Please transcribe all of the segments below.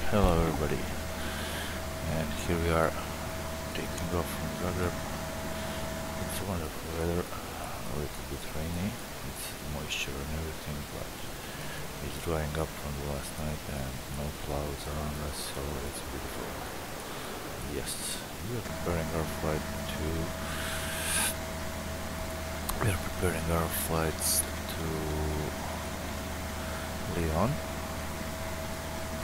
Hello everybody, and here we are taking off from Zagreb. It's wonderful weather, a little bit rainy, it's moisture and everything, but it's drying up from the last night and no clouds around us, so it's beautiful. Yes, we are preparing our flights to Lyon,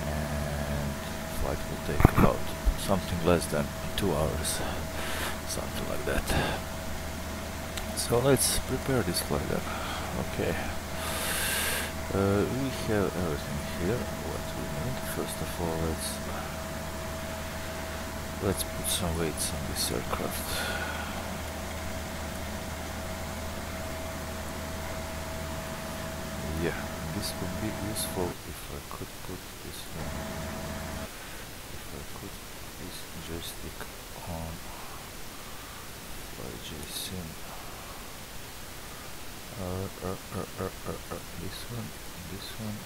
and flight will take about something less than 2 hours, something like that. So let's prepare this flight then. Okay, we have everything here what we need. First of all, let's put some weights on this aircraft. Yeah, this would be useful if I could put this one, if I could put this joystick on FlyJSim. This one,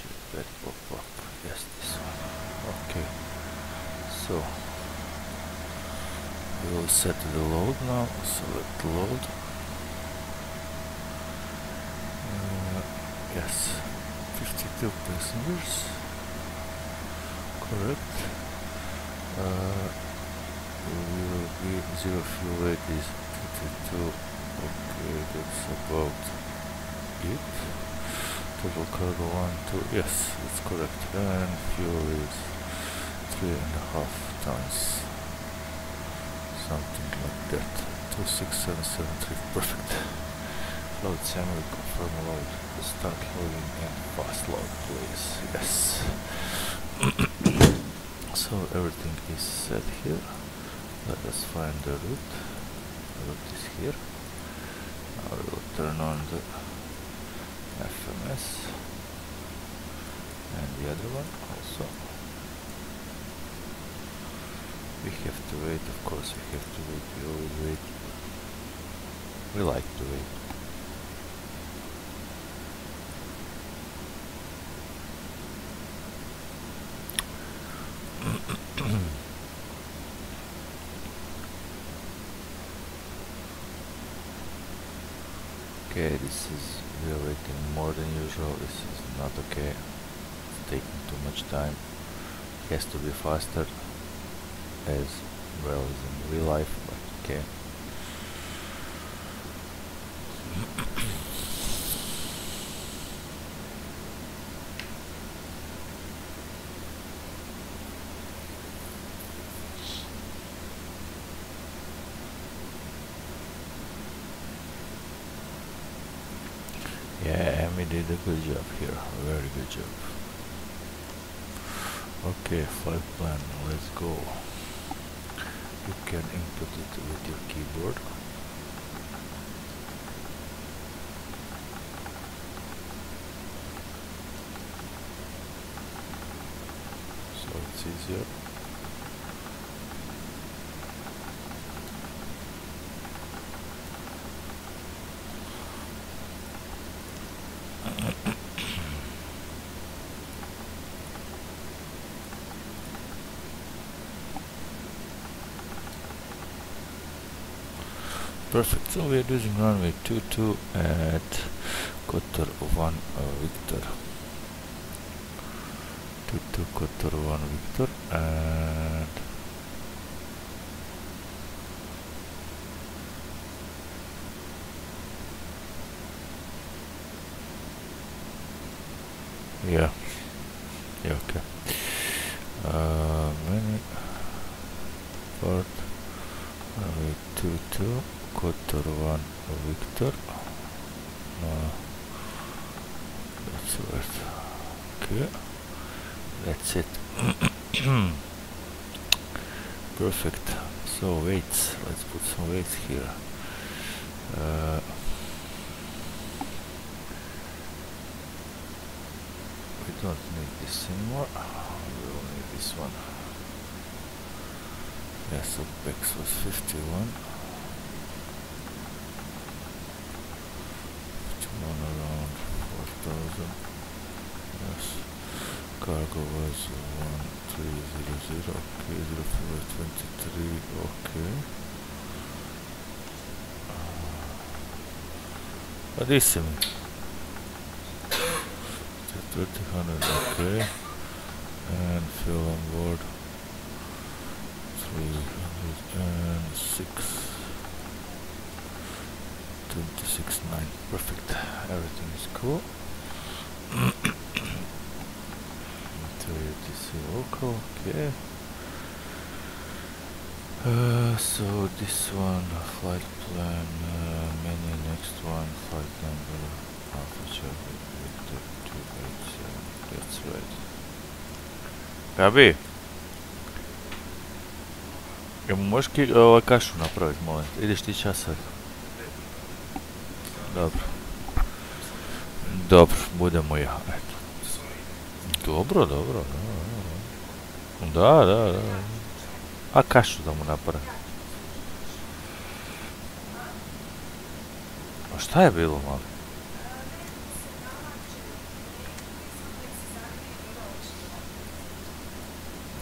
J-pad pop-up, yes, this one. Okay, so we will set the load now. Select load. Yes, 52 passengers, correct. We will be zero fuel weight is 52. Okay, that's about it. Total cargo 1, 2, yes, that's correct. And fuel is 3.5 tons. Something like that. 26773, perfect. Load summary, confirm load. Start loading and fast load, please. Yes. So everything is set here. Let us find the route. The route is here. Now we will turn on the FMS and the other one also. We have to wait, of course we have to wait, we always wait. We like to wait. Okay, we are waiting more than usual. This is not okay. It's taking too much time. It has to be faster as well as in real life, but okay. Yeah, Amy did a good job here, a very good job. Okay, flight plan, let's go. You can input it with your keyboard. So it's easier. Perfect, so we are using runway 22 at Q400 Victor. 22 Q400 Victor, and yeah, okay. Many part runway 22. Kotor 1 Victor. That's right. Okay, that's it. Perfect. So weights, let's put some weights here. We don't need this anymore. We will need this one. Yeah, so Bex was 51. 51 around 4,000. Yes. Cargo was 1300. Okay, 0.23. Okay. What is it? 300. Okay. And fuel on board 306. 26.9. Perfect. Everything is cool. UTC local. Okay. So this one, flight plan, menu, next one, flight number, Alpha Charlie, Victor 287, that's right. Gabi, jel možeš kašu napraviti, molim te, ideš ti čas sad? Dobro. Dobro, budemo ja, eto. Dobro. Da. A kašu da mu napravim. A šta je bilo, mali?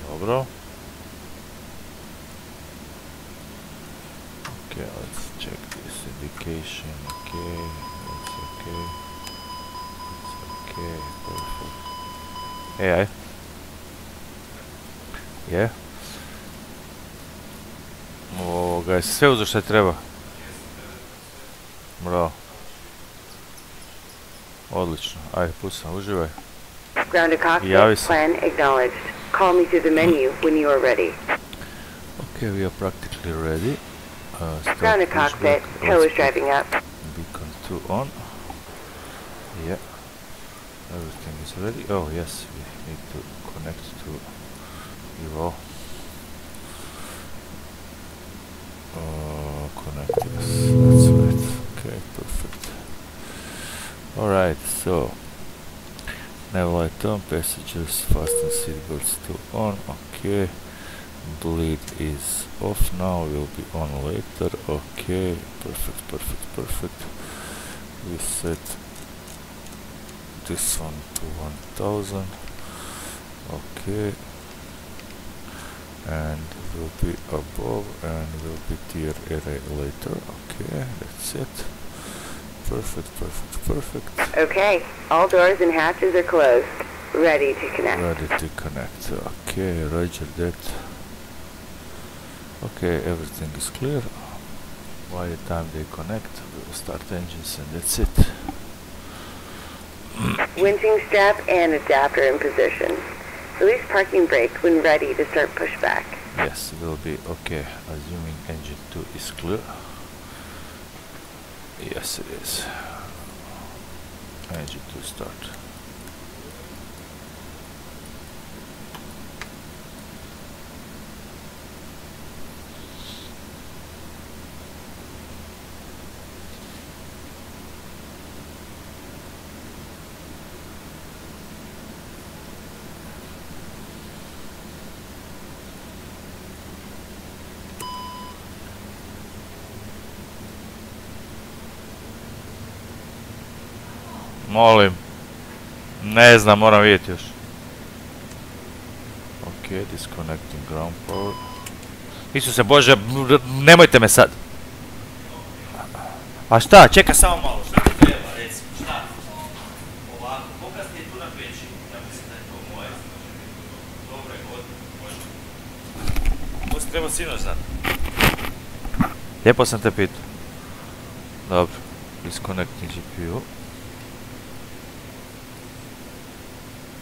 Dobro. Okay, let's check this indication. Okay, that's okay. It's okay, perfect. Hey, yeah. Ovoga, jesi sve uzeo što treba? Bravo. Odlično, ajde pucam, uživaj. Ground to cockpit, plan acknowledged. Call me through the menu when you are ready. Okay, we are practically ready. Ground to cockpit, tow is driving up. Beacon 2 on. Yeah. Everything is ready. Oh yes, we need to connect to Evo. Connect, yes, that's right. Okay, perfect. Alright, so nav light on, passengers fasten seatbelts to on. Okay, bleed is off now, will be on later. Okay, perfect. We set this one to 1000. Okay, and will be above and will be tier array later. Okay, that's it. Perfect. Okay, all doors and hatches are closed. Ready to connect. Okay, roger that. Okay, everything is clear. By the time they connect, we will start engines and that's it. Winching strap and adapter in position. Release parking brake when ready to start pushback. Yes, will be okay. Assuming engine 2 is clear. Yes, it is. Engine 2 start. Molim. Ne znam, moram vidjeti još. Ok, disconnecting ground power. Isuse Bože, nemojte me sad. A šta, čekaj samo malo, šta ti treba, recimo, šta? Ovako, pokazati je tu na peći, ja mislim da je to moje. Dobro je, može. To si treba sinoć znati. Lijepo sam te pitao. Dobro, disconnecting GPU.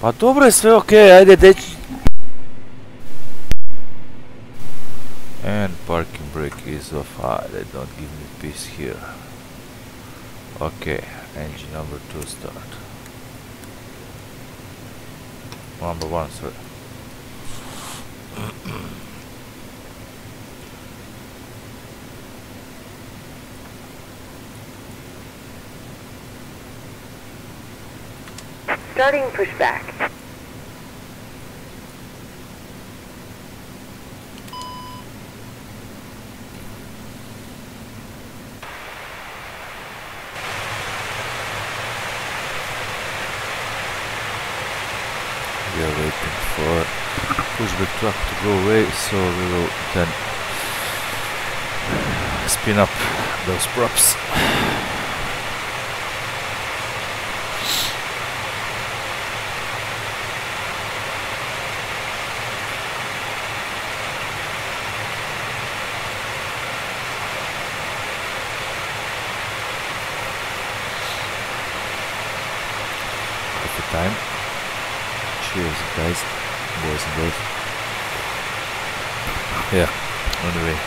Pa dobro je sve okej, ajde dečki. And park Parking brake is off. They don't give me peace here. Okay, engine number 2 start. Number 1, sorry. Starting pushback. We are waiting for pushback truck to go away, so we will then spin up those props. Time. Cheers, guys, boys and girls. Yeah, on the way.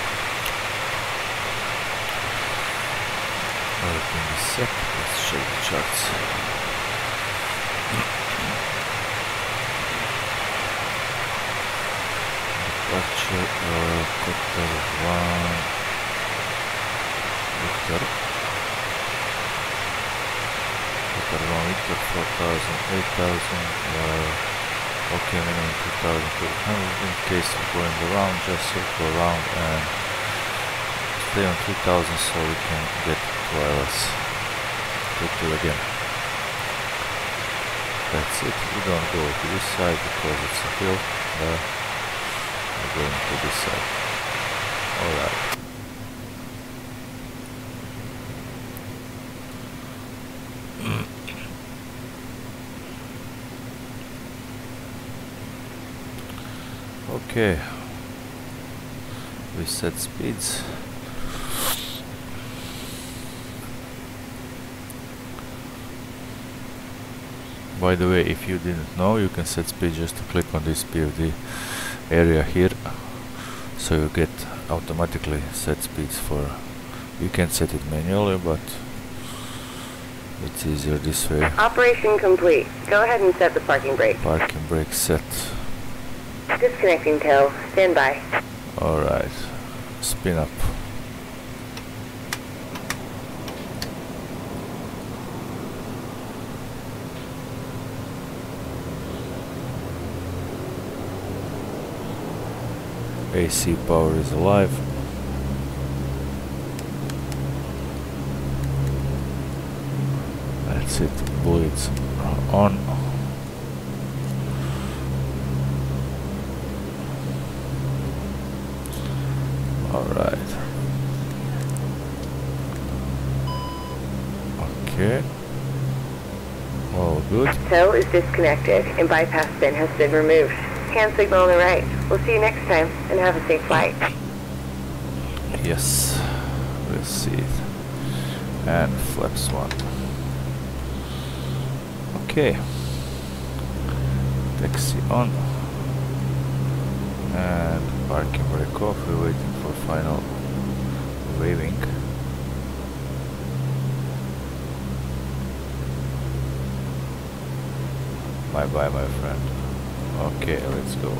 Everything is set. Let's check the charts. Departure Qatar 1 Victor. Qatar 1 Victor 4,000, 8,000, okay, minimum 2,200. In case of going around, just circle around and stay on 3,000 so we can get to wireless quickly again. That's it. We don't go to this side because it's a hill. We're going to this side. Alright. Okay, we set speeds. By the way, if you didn't know, you can set speed just to click on this PFD area here, so you get automatically set speeds for. You can set it manually, but it's easier this way. Operation complete. Go ahead and set the parking brake. Parking brake set. Disconnecting tow. Stand by. Alright. Spin up. AC power is alive. That's it. Bullets are on. Alright. Okay. All good. Tow is disconnected and bypass bin has been removed. Hand signal on the right. We'll see you next time and have a safe flight. Yes. We'll see it. And flaps 1. Okay. Taxi on. And parking brake off. We're waiting for final waving. Bye bye, my friend. Okay, let's go.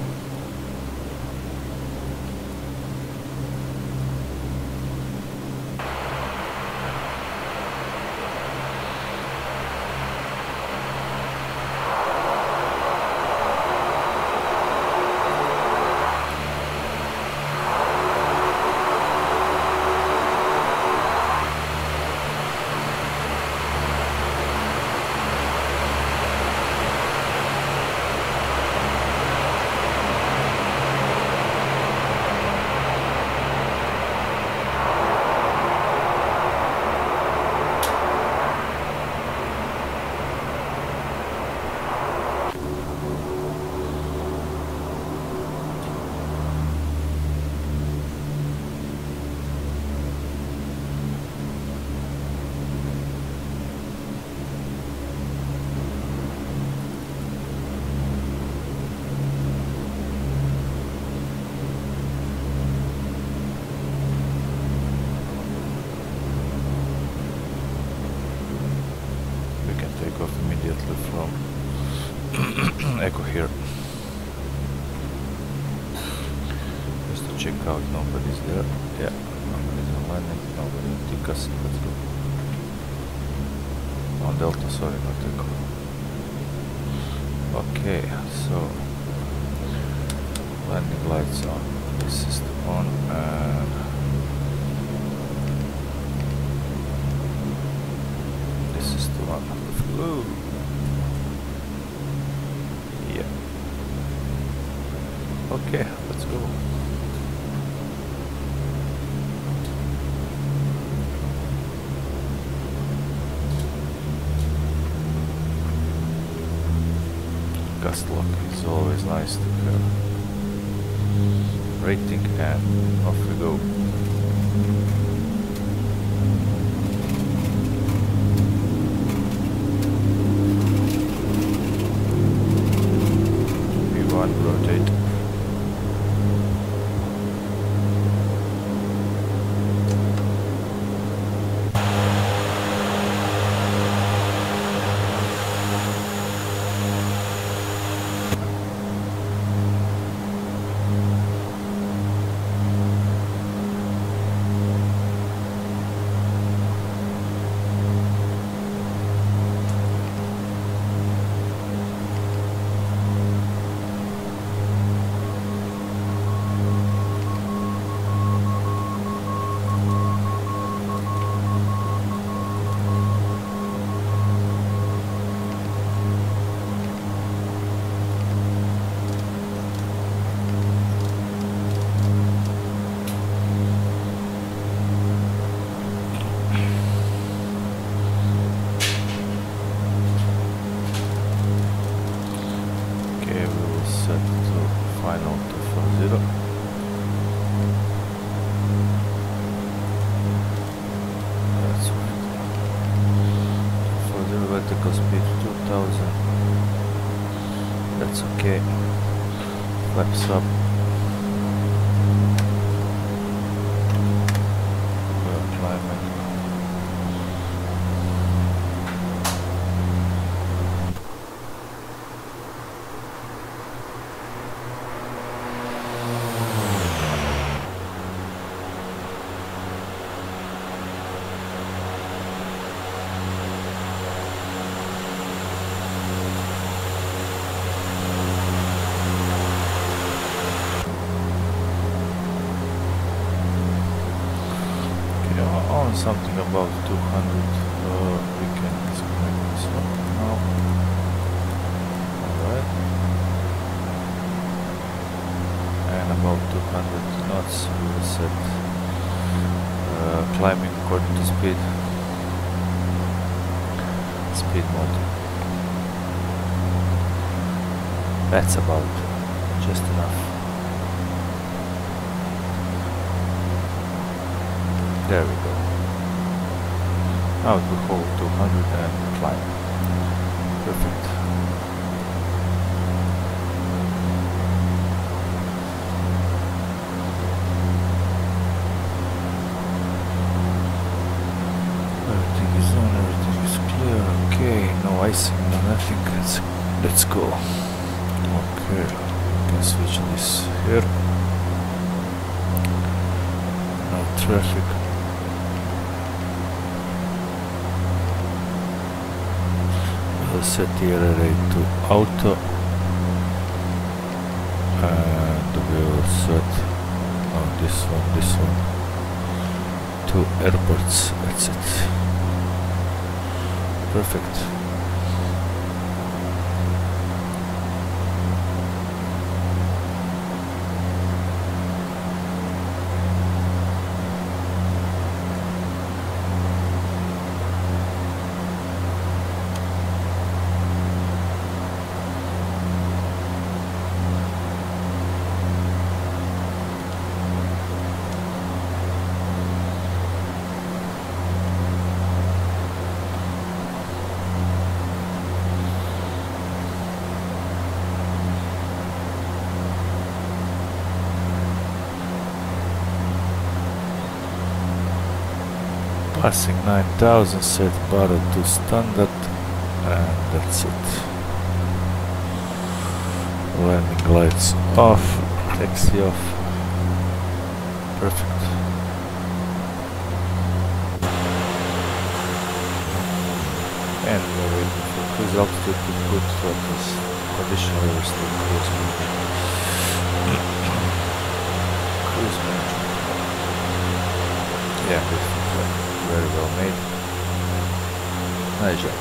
out nobody's there. Yeah, nobody's on landing, nobody on Tikas. Let's go. On Delta, sorry, not Echo. Okay, so landing lights on. This is the on and this is the one. Whoa. Yeah. Okay, let's go. Gust lock is always nice to have. Rating and off we go. V1 rotate. Final 240. That's right. For the vertical speed 2000. That's okay. Flaps up. We're climbing. Something about 200, we can disconnect this one now. Alright. And about 200 knots we will set climbing according to speed mode. That's about just enough. There we go. Now it will hold 200 and climb. Perfect. Everything is on, everything is clear. Okay, no icing, no nothing. Let's go. Okay, you can switch this here. No traffic. Set the error rate to auto and we will set this one to airports. That's it. Perfect. Passing 9000, set bottle to standard, and that's it. Landing lights off, taxi off. Perfect. And we're waiting for cruise altitude to put focus. Conditional oversteer cruise movement. Cruise management. Yeah, beautiful. Very well made. Nice job.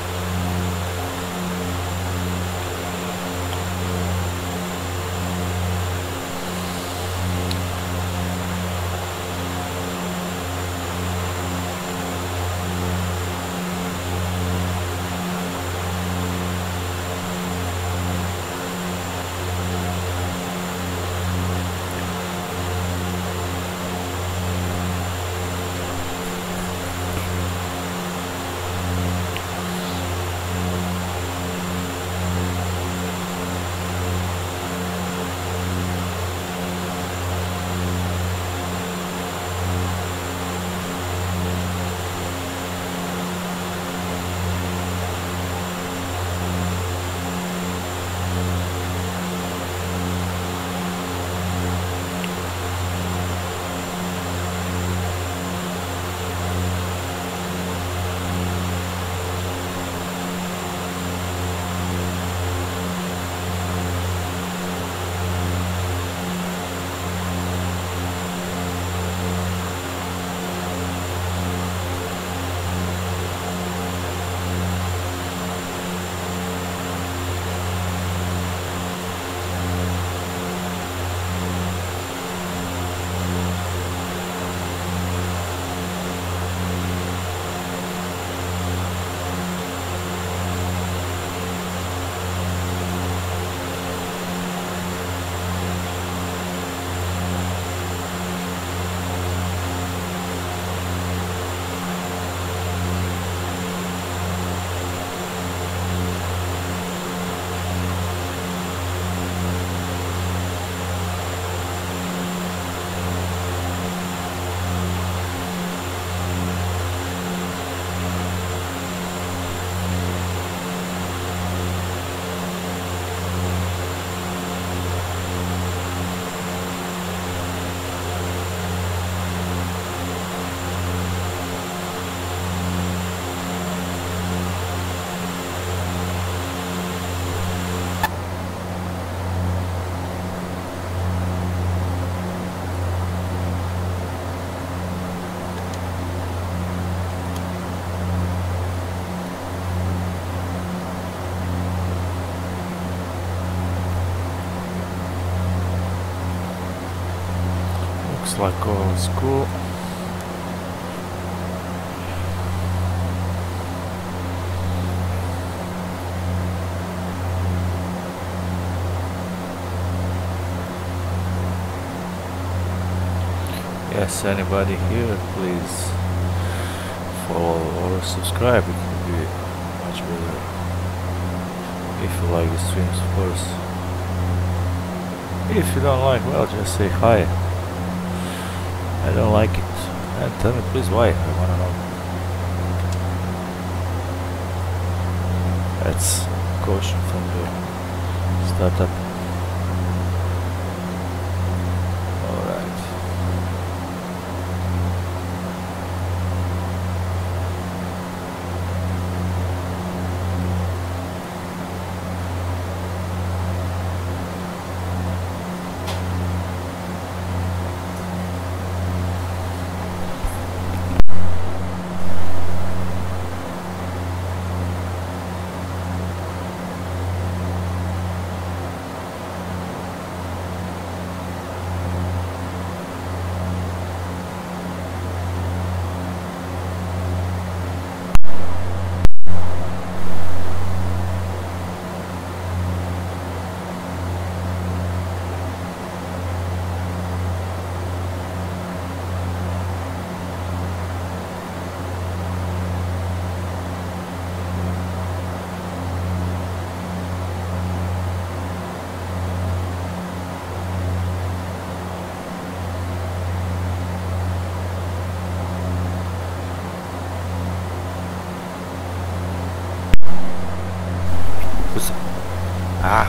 Like all is cool. Yes, anybody here, please follow or subscribe. It would be much better if you like the streams, of course. If you don't like, well, just say hi. I don't like it. And tell me please why. I wanna know. That's caution from the startup. Alright.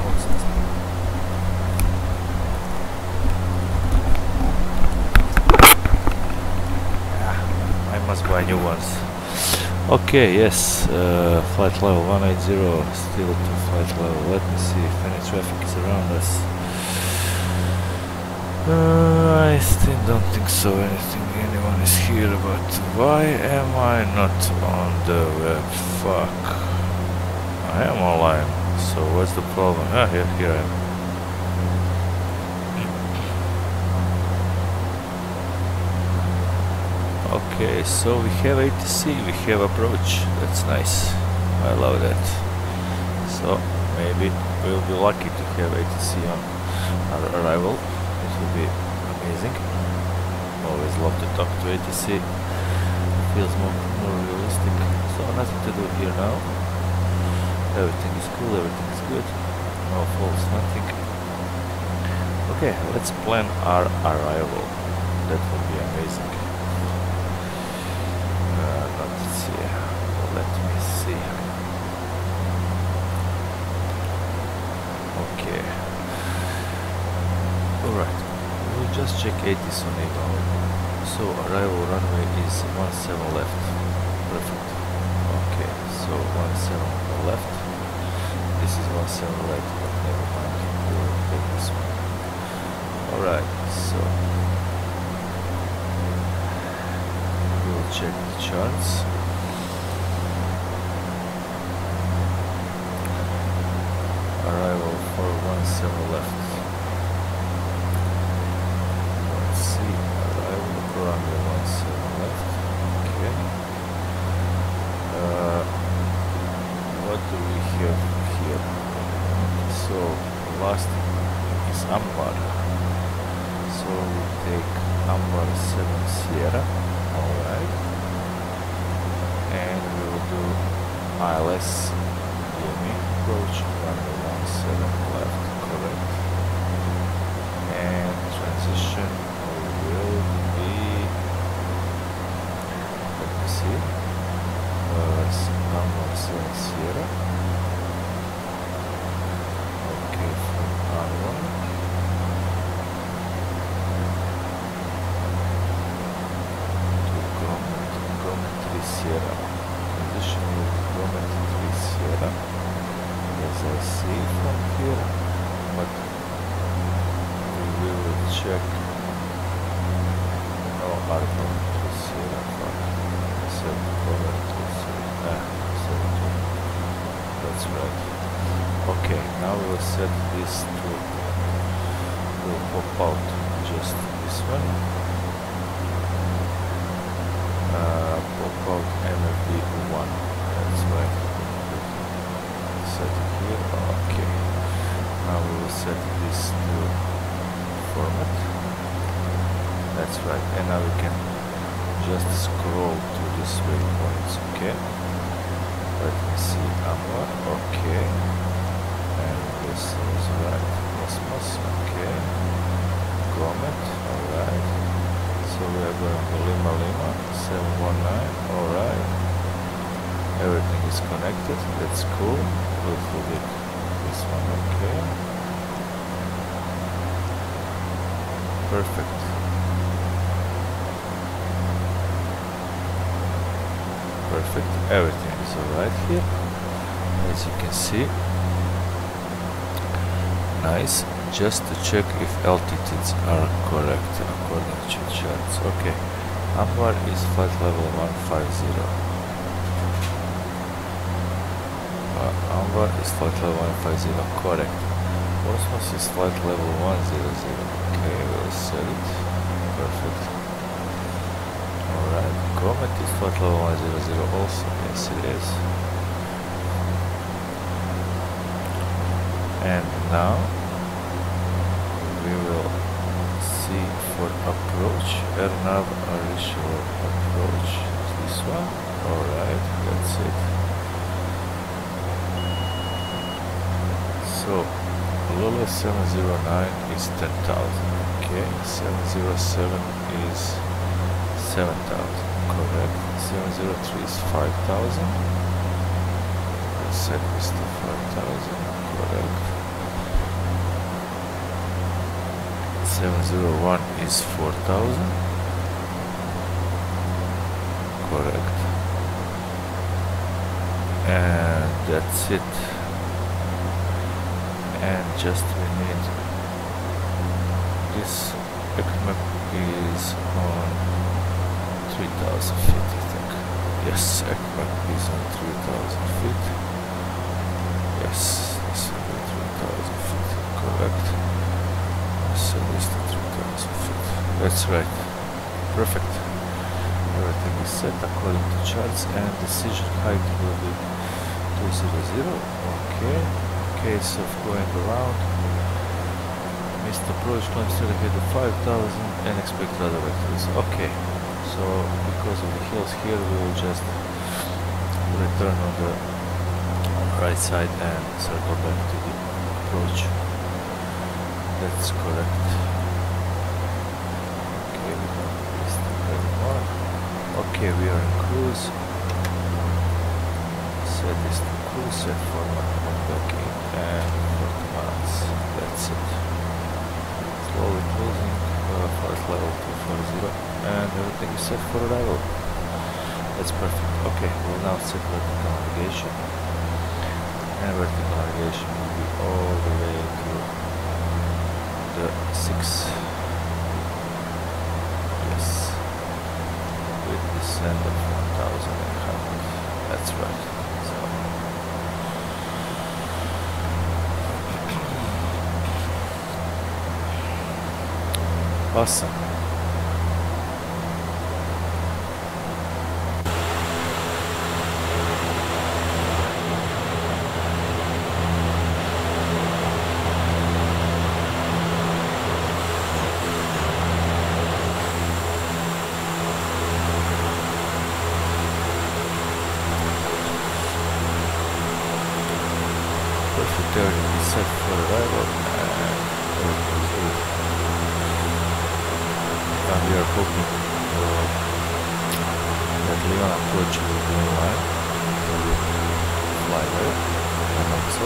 What's this? must buy new ones. Okay, yes, flight level 180, still to flight level. Let me see if any traffic is around us. I still don't think so, anyone is here, but why am I not on the web? Fuck. I am online, so what's the problem? Ah, here I am. Okay, so we have ATC, we have approach, that's nice, I love that. So maybe we'll be lucky to have ATC on our arrival, it will be amazing. Always love to talk to ATC, feels more realistic. So nothing to do here now, everything is cool, everything is good, no faults, nothing. Okay, let's plan our arrival, that will be amazing. Let me see. Okay. Alright. We'll just check ATC on email. So arrival runway is 17 left. Perfect. Okay. So 17 left. This is 17 right, but never mind. We'll take this one. Alright. So we'll check the charts. Arrival for 17 left. Let's see, arrival runway 17 left. Okay. What do we have here? So last is Ambar. So we take Ambar 7 Sierra. Alright. And we will do ILS approach runway 17 left, correct. And transition will be, let me see, 17 Sierra. Okay, from R1 to Grommet 3 Sierra. Transition will be Grommet 3 Sierra. As I see from here, but we will check. Oh, Arthur to Sierra 7 cover to Sierra. 7. That's right. Okay, now we'll set this to will pop out just this one. Pop out MFD 1. That's right. Here. Okay, now we will set this to format. That's right, and now we can just scroll to these waypoints. Okay, let me see. Ambar. Okay, and this is right. Cosmos. Okay, Grommet. Alright, so we are going to Lima 719. Alright, everything is connected. That's cool. We'll forget this one, okay. Perfect. Perfect. Everything is alright here, as you can see. Nice. Just to check if altitudes are correct according to charts. Okay. Ambar is flight level 150. Ambar is flight level 150, correct. Cosmos is flight level 100. Okay, we'll set it. Perfect. Alright, Grommet is flight level 100 also. Yes, it is. And now we will see for approach. AirNav Arishal approach. This one. Alright, that's it. So, Lula 709 is 10,000, okay, 707 is 7,000, correct, 703 is 5,000, we'll set this to 5,000, correct, 701 is 4,000, correct. And that's it. And just we need this map is on 3000 feet, I think. Yes, map is on 3000 feet. Yes, this is 3000 feet, correct. So this is 3000 feet. That's right. Perfect. Everything is set according to charts, and decision height will be 200. Okay. In case of going around, missed approach, climb straight ahead of 5000 and expect other vectors. Okay, so because of the hills here, we will just return on the right side and circle back to the approach. That's correct. Okay, we don't miss the anymore. Okay, we are in cruise. Set this to cruise, set format back in, and for commands. That's it. Slowly closing, first level 240, and everything is set for arrival. That's perfect. Okay, we'll now set vertical navigation, and vertical navigation will be all the way to the 6. Yes, with descent of 1800. That's right. So awesome. Perfect, everything is set for arrival, and everything is good. And we are hoping that Leon approach will be in line. We will fly there, and also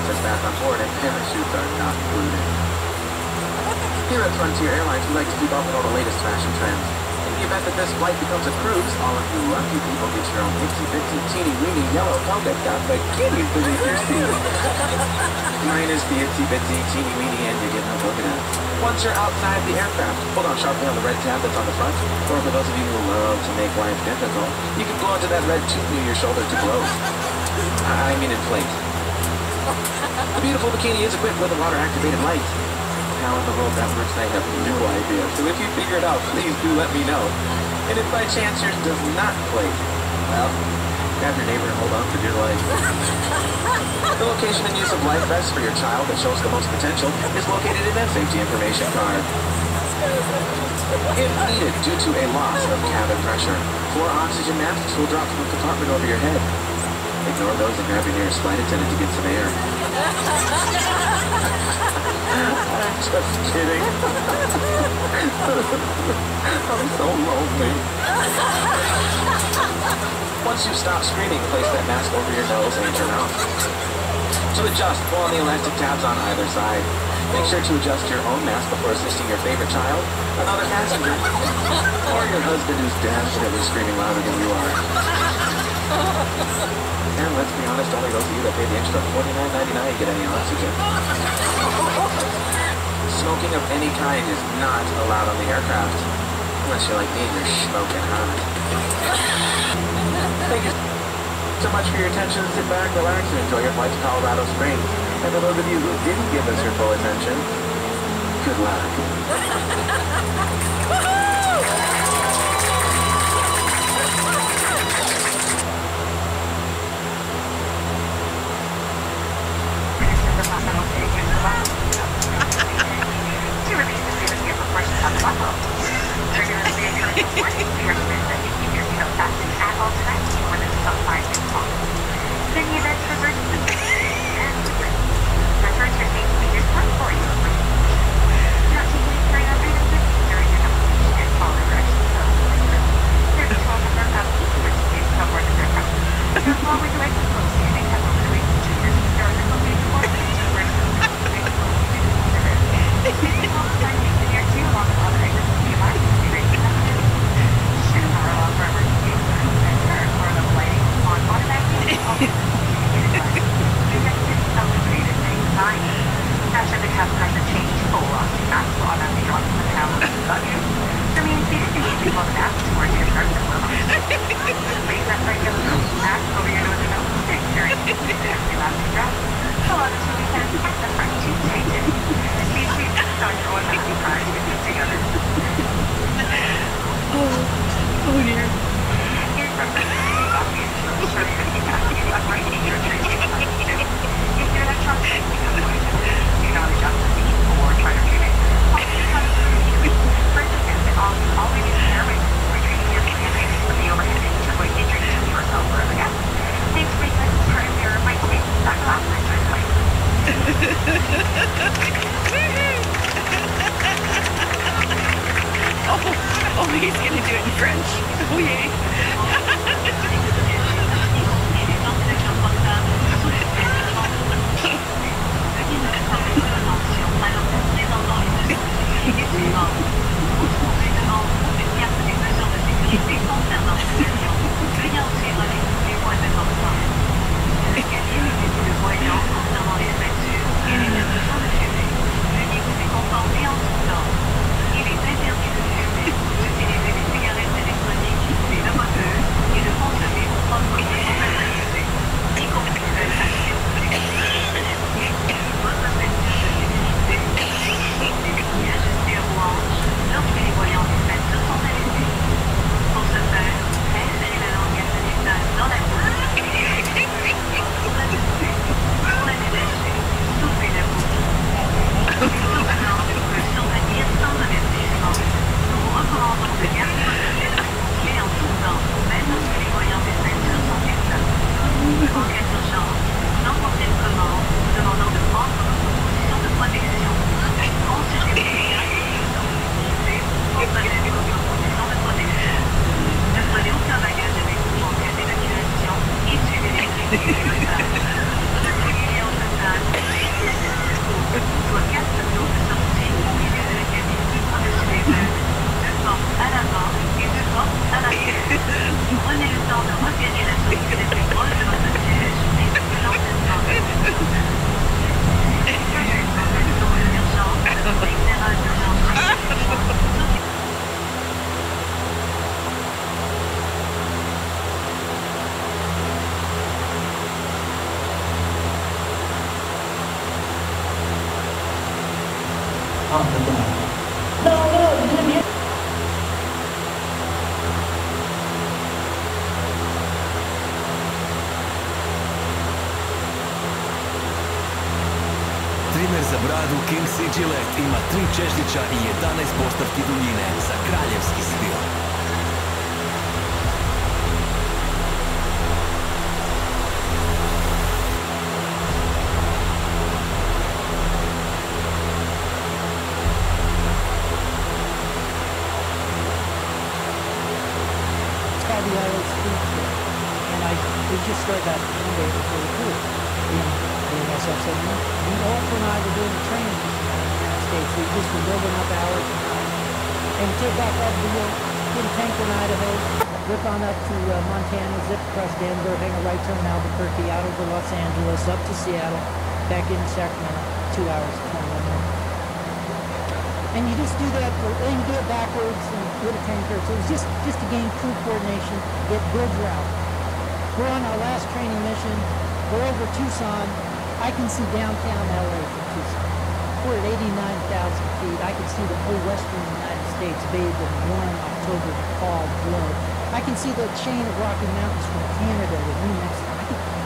first bath on board, and parachutes are not included. Here at Frontier Airlines, we like to keep up with all the latest fashion trends. In the event that this flight becomes a cruise, all of you lucky people get your own itsy-bitsy, teeny-weeny yellow polka dot bikinis beneath your seat. Mine is the itsy-bitsy, teeny-weeny, and you're getting a polka dot. Once you're outside the aircraft, hold on sharply on the red tab that's on the front, or for those of you who love to make life difficult, you can blow into that red tube near your shoulder to glow. I mean inflate. The beautiful bikini is equipped with a water-activated light. How in the world that works, I have no idea. So if you figure it out, please do let me know. And if by chance yours does not plate, well, grab your neighbor and hold on for dear life. The location and use of life vests for your child that shows the most potential is located in that safety information card. If needed due to a loss of cabin pressure, 4 oxygen masks will drop from the compartment over your head. Ignore those and grab your nearest flight attendant to get some air. I'm just kidding. I'm so lonely. Once you stop screaming, place that mask over your nose and your mouth. To adjust, pull on the elastic tabs on either side. Make sure to adjust your own mask before assisting your favorite child, another passenger, or your husband who's definitely screaming louder than you are. And let's be honest, only those of you that pay the extra $49.99 get any oxygen. Smoking of any kind is not allowed on the aircraft, unless you're like me and you're smoking hot. Thank you so much for your attention. Sit back, relax, and enjoy your flight to Colorado Springs. And for those of you who didn't give us your full attention, good luck. consommer gradu King CG let ima 3 čežnjića i 11 postavki duljine za kraljevski stil. The LA Street Trip, and we just started that one day. It was really cool. And myself said, Walter and I were doing the training in the United States. We just were building up hours and time. And we take off that deal, get a tanker in Idaho, rip on up to Montana, zip across Denver, hang a right turn in Albuquerque, out over Los Angeles, up to Seattle, back into Sacramento, 2 hours, 21 minutes. And you just do that and you do it backwards and with a tanker. So it was just to gain crew coordination, get good route. We're on our last training mission. We're over Tucson. I can see downtown LA from Tucson. We're at 89,000 feet. I can see the whole western United States bathed in warm October fall glow. I can see the chain of Rocky Mountains from Canada to New Mexico.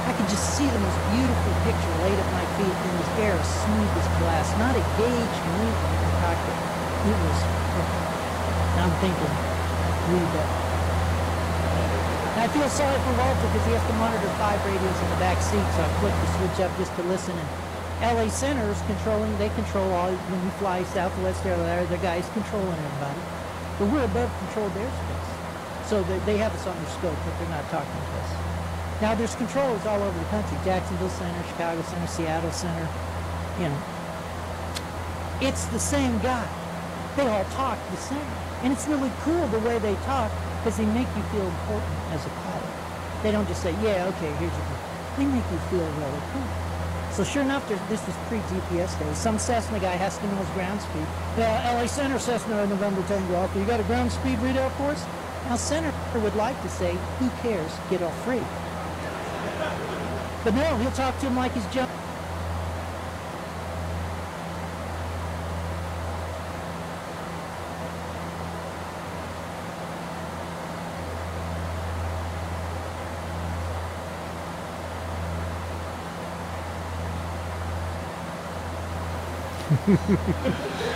I could just see the most beautiful picture laid at my feet in this air as smooth as glass. Not a gauge movement in the cockpit. It was perfect. Now I'm thinking, read that. And I feel sorry for Walter because he has to monitor 5 radios in the back seat, so I flipped the switch up just to listen. And LA Center is controlling, they control all, when you fly Southwest Airlines, the guys controlling everybody. But we're above controlled airspace. So they have us on their scope, but they're not talking to us. Now there's controllers all over the country. Jacksonville Center, Chicago Center, Seattle Center, you know. It's the same guy. They all talk the same. And it's really cool the way they talk because they make you feel important as a pilot. They don't just say, yeah, okay, here's your thing. They make you feel really cool. So sure enough, this was pre-GPS days. Some Cessna guy has to know his ground speed. LA Center Cessna November Tango Alpha. You got a ground speed readout for us? Now Center would like to say, who cares, get off free. But no, he'll talk to him like he's jumping.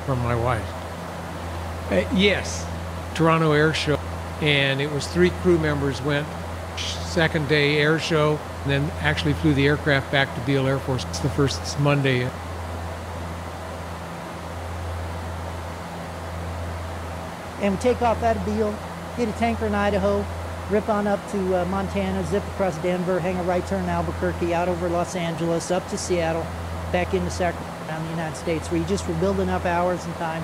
From my wife. Yes, Toronto Air Show, and it was 3 crew members went, second day air show, and then actually flew the aircraft back to Beale Air Force. It's the first Monday. And we take off out of Beale, get a tanker in Idaho, rip on up to Montana, zip across Denver, hang a right turn in Albuquerque, out over Los Angeles, up to Seattle, back into Sacramento, around the United States, where you just were building up hours and time.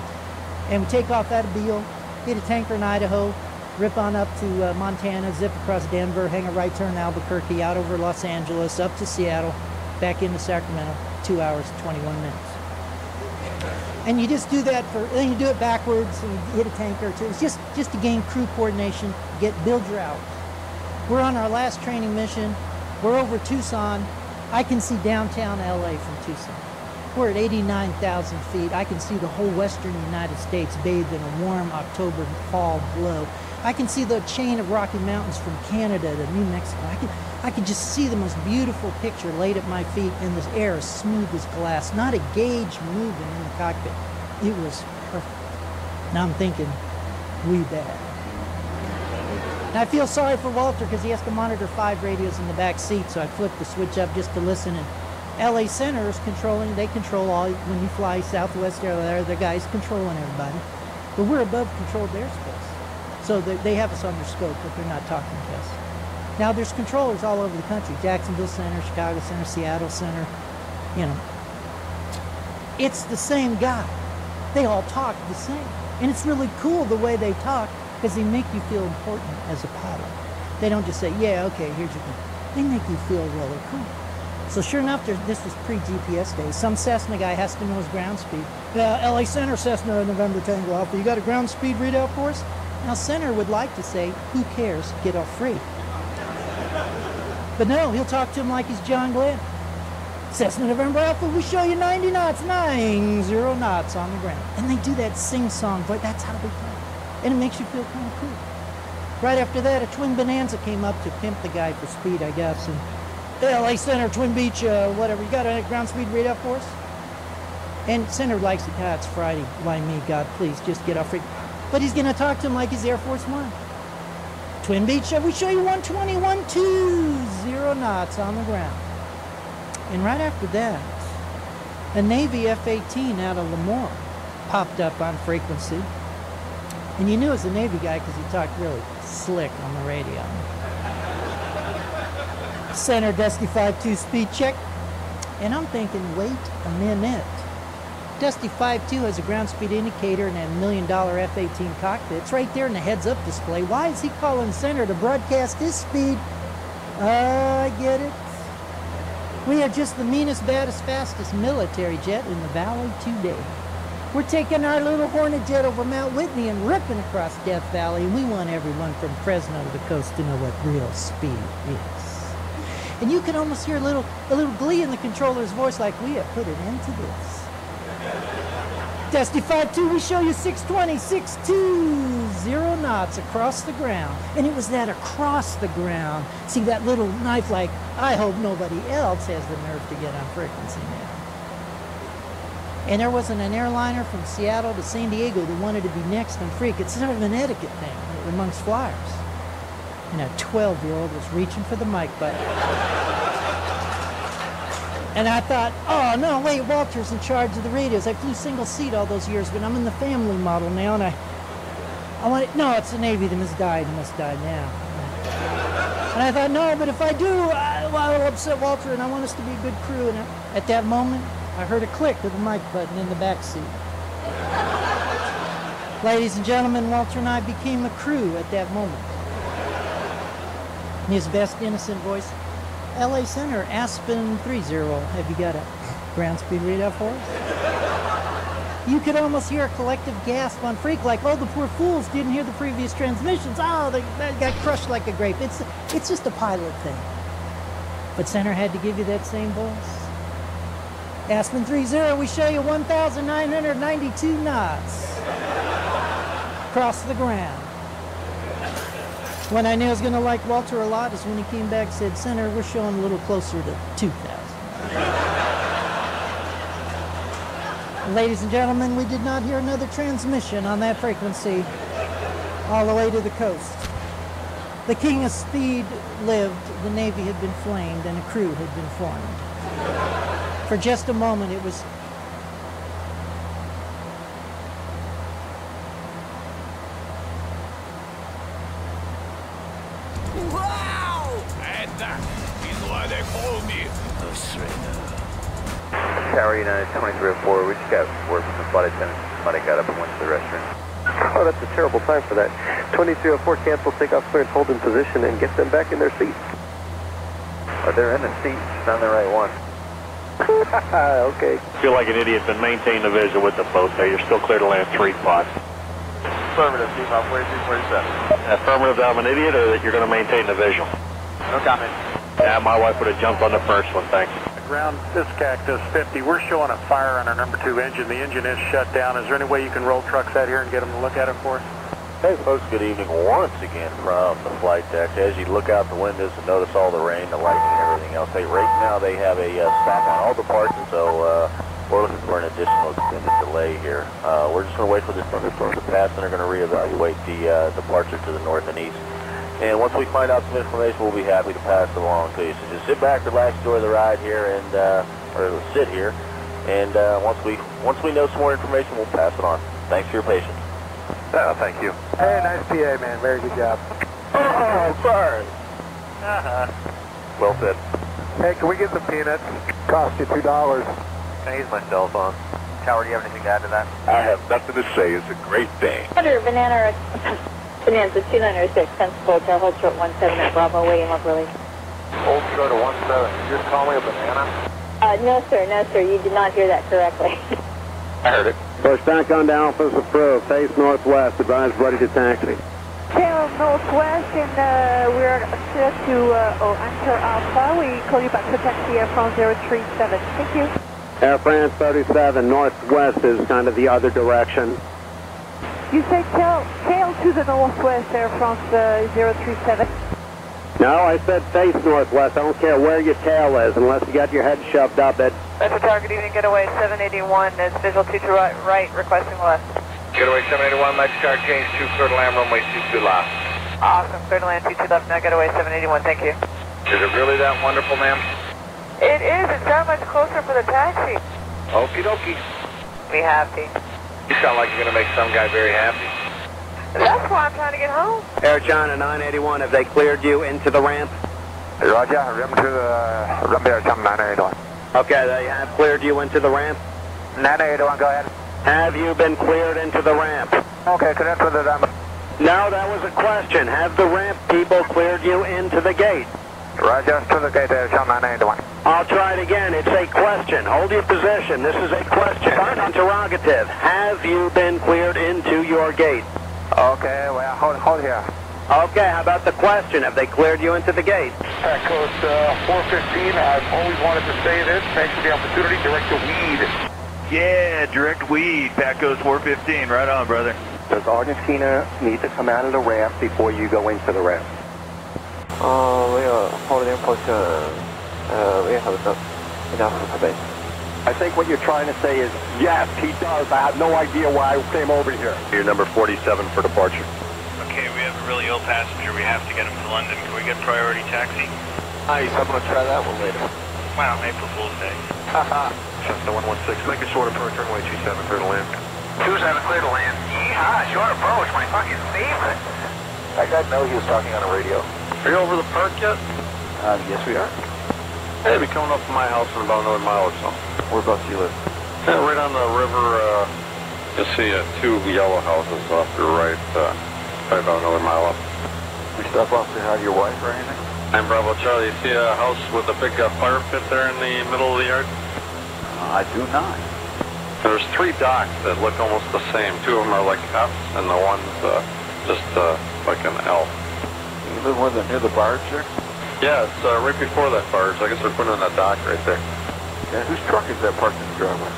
And we take off out of Beale, get a tanker in Idaho, rip on up to Montana, zip across Denver, hang a right turn in Albuquerque, out over Los Angeles, up to Seattle, back into Sacramento, 2 hours, 21 minutes. And you just do that then you do it backwards and you hit a tanker or two. It's just to gain crew coordination, build your hours. We're on our last training mission. We're over Tucson. I can see downtown LA from Tucson. We're at 89,000 feet. I can see the whole western United States bathed in a warm October fall glow. I can see the chain of Rocky Mountains from Canada to New Mexico. I could just see the most beautiful picture laid at my feet in this air as smooth as glass. Not a gauge moving in the cockpit. It was perfect. Now I'm thinking, we bad. And I feel sorry for Walter because he has to monitor 5 radios in the back seat, so I flipped the switch up just to listen. And LA Center is controlling, they control all, when you fly Southwest Airlines, the guys controlling everybody. But we're above controlled airspace. So they have us on their scope, but they're not talking to us. Now there's controllers all over the country. Jacksonville Center, Chicago Center, Seattle Center, you know. It's the same guy. They all talk the same. And it's really cool the way they talk because they make you feel important as a pilot. They don't just say, yeah, okay, here's your thing. They make you feel really cool. So sure enough, this was pre-GPS days. Some Cessna guy has to know his ground speed. LA Center Cessna November Tango Alpha. You got a ground speed readout for us? Now Center would like to say, who cares, get off free. But no, he'll talk to him like he's John Glenn. Cessna November Alpha, we show you 90 knots, 90 knots on the ground. And they do that sing-song, but that's how they play. And it makes you feel kind of cool. Right after that, a twin Bonanza came up to pimp the guy for speed, I guess. And LA Center, Twin Beach, whatever. You got a ground speed readout for us? And Senator likes it. It's Friday. Why me? God, please, just get off freak. But he's going to talk to him like he's Air Force One. Twin Beach, we show you 121.20 knots on the ground. And right after that, a Navy F-18 out of Lemoore popped up on frequency. And you knew it was a Navy guy because he talked really slick on the radio. Center Dusty 5-2 speed check. And I'm thinking, wait a minute. Dusty 5-2 has a ground speed indicator and a $1 million F-18 cockpit. It's right there in the heads-up display. Why is he calling Center to broadcast his speed? I get it. We are just the meanest, baddest, fastest military jet in the valley today. We're taking our little Hornet jet over Mount Whitney and ripping across Death Valley, and we want everyone from Fresno to the coast to know what real speed is. And you can almost hear a little glee in the controller's voice, like we have put an end to this. Dusty 5-2, we show you 620 knots across the ground. And it was that across the ground. See that little knife, like, I hope nobody else has the nerve to get on frequency now. And there wasn't an airliner from Seattle to San Diego that wanted to be next on freak. It's sort of an etiquette thing amongst flyers. And a 12-year-old was reaching for the mic button. And I thought, oh, no, wait, Walter's in charge of the radios. I flew single seat all those years, but I'm in the family model now, and I want no, it's the Navy that must die now. And I thought, no, but if I do, I'll upset Walter, and I want us to be a good crew. And at that moment, I heard a click of the mic button in the back seat. Ladies and gentlemen, Walter and I became a crew at that moment. In his best innocent voice, LA Center, Aspen 30. Have you got a ground speed readout for us? You could almost hear a collective gasp on freak, like, oh, the poor fools didn't hear the previous transmissions. Oh, they got crushed like a grape. It's just a pilot thing. But Center had to give you that same voice. Aspen 30, we show you 1,992 knots across the ground. When I knew I was going to like Walter a lot is when he came back and said, Center, we're showing a little closer to 2,000. Ladies and gentlemen, we did not hear another transmission on that frequency all the way to the coast. The king of speed lived, the Navy had been flamed, and a crew had been formed. For just a moment, it was... Wow! And that is why they call me the Shredder. Tower United 2304, we just got word from the flight attendant. Somebody got up and went to the restroom. Oh, that's a terrible time for that. 2304, cancel takeoff clearance, hold in position, and get them back in their seats. Oh, they're in the seat, just on the right one. Okay. Feel like an idiot, but maintain the visual with the boat there. You're still clear to land 3 spots. Affirmative, T-Bob 4247. Affirmative that I'm an idiot, or that you're going to maintain the visual? No comment. Yeah, my wife would have jumped on the first one, thanks. Ground, this Cactus 50, we're showing a fire on our number 2 engine. The engine is shut down. Is there any way you can roll trucks out here and get them to look at it for us? Hey folks, good evening once again from the flight deck. As you look out the windows and notice all the rain, the lightning, and everything else, hey, right now they have a stop on all departures, so we're looking for an additional extended delay here. We're just going to wait for this thunderstorm to pass, and they're going to reevaluate the departure to the north and east. And once we find out some information, we'll be happy to pass it along to you. So just sit back, relax, enjoy the ride here, and or sit here. And once we know some more information, we'll pass it on. Thanks for your patience. Oh, thank you. Hey, nice PA, man. Very good job. Oh, sorry. Well said. Hey, can we get some peanuts? Cost you $2. Can I use my cell phone? Tower, do you have anything to add to that? I have nothing to say. It's a great day. Bonanza 296, Pensacola, Hotel, hold short 17 at Bravo, waiting up release. Hold short of 17. You just call me a banana? No sir, you did not hear that correctly. I heard it. Push back on to Alpha, approved. Face northwest, advise ready to taxi. Tail northwest, and we're set to enter Alpha. We call you back to taxi Air France 037. Thank you. Air France 37, northwest is kind of the other direction. You say tail to the northwest, Air France 037. No, I said face northwest. I don't care where your tail is, unless you got your head shoved up at Metro Tower, good evening, getaway 781 is visual 2 to right, requesting left. Getaway 781, Metro Tower, change 2, clear to land, runway 22 left. Awesome, clear to land 22 left, now getaway 781, thank you. Is it really that wonderful, ma'am? It is, it's that much closer for the taxi. Okie dokie. Be happy. You sound like you're going to make some guy very happy. That's why I'm trying to get home. Air China 981, have they cleared you into the ramp? Roger, rim to the rim Air China 981. Okay, they have cleared you into the ramp? 981, go ahead. Have you been cleared into the ramp? Okay, connect with the ramp. No, that was a question. Have the ramp people cleared you into the gate? Roger, to the gate, Air China 981. I'll try it again. It's a question. Hold your position. This is a question. Interrogative. Have you been cleared into your gate? Okay, well, hold here. Okay, how about the question? Have they cleared you into the gate? Coast 415, I've always wanted to say this. Thanks for the opportunity. Direct to weed. Yeah, direct weed. Pat Coast 415. Right on, brother. Does Argentina need to come out of the ramp before you go into the ramp? I think what you're trying to say is, yes, he does. I have no idea why I came over here. You're number 47 for departure. Okay, we have a really ill passenger. We have to get him to London. Can we get priority taxi? Nice, I'm going to try that one later. Wow, April Fool's Day. Haha. Cessna 116, make a short approach, runway 27, clear to land. 27, clear to land. Yeehaw, short approach, my fucking favorite. I got know he was talking on the radio. Are you over the park yet? Yes, we are. Hey, be coming up to my house in about another mile or so. Whereabouts do you live? Yeah, right on the river. You'll see two yellow houses off your right, probably about another mile up. We stop off to have your wife or anything? I'm Bravo Charlie. You see a house with a big fire pit there in the middle of the yard? I do not. There's 3 docks that look almost the same. 2 of them are like F's, and the one's just like an L. You live near the barge there? Yeah, it's right before that barge. I guess they're putting in that dock right there. Yeah, whose truck is that parked in the driveway?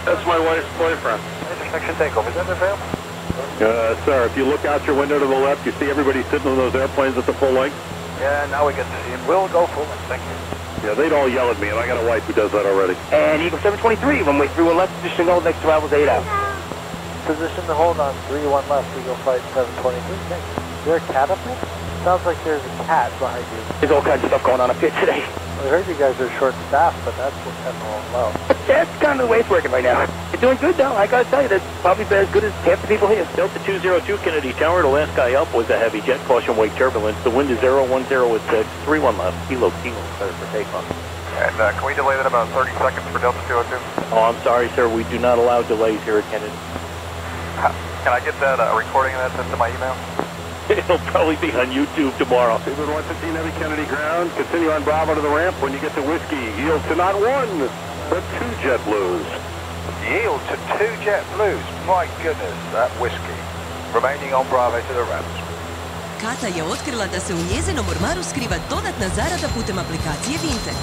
That's my wife's boyfriend. Intersection takeoff. Is that the veil? Sir, if you look out your window to the left, you see everybody sitting on those airplanes at the full length? Yeah, now we get to see him. We'll go full length, thank you. Yeah, they'd all yell at me, and I got a wife who does that already. And Eagle 723, runway 31 left, position hold, next arrival's 8 out. Position to hold on 31 left, Eagle Flight 723, thank you. Is there a cat up there? Sounds like there's a cat behind you. There's all kinds of stuff going on up here today. I heard you guys are short-staffed, but that's what's heading along well. That's kind of the way it's working right now. You're doing good, though. I gotta tell you, that's probably as good as half the people here. Delta 202 Kennedy Tower, the last guy up was a heavy jet. Caution wake turbulence. The wind is 010 at 6, 31 left, kilo, clear for takeoff. And can we delay that about 30 seconds for Delta 202? Oh, I'm sorry, sir. We do not allow delays here at Kennedy. Can I get that recording of that sent to my email? It'll probably be on YouTube tomorrow. Cleveland 115 heavy Kennedy ground. Continue on Bravo to the ramp. When you get to Whiskey, yield to not 1, but 2 JetBlues. Yield to 2 JetBlues. My goodness, that whiskey. Remaining on Bravo to the ramps. Kata je otkrila da se u njezinom ormaru skriva dodatna zarada putem aplikacije Vinted.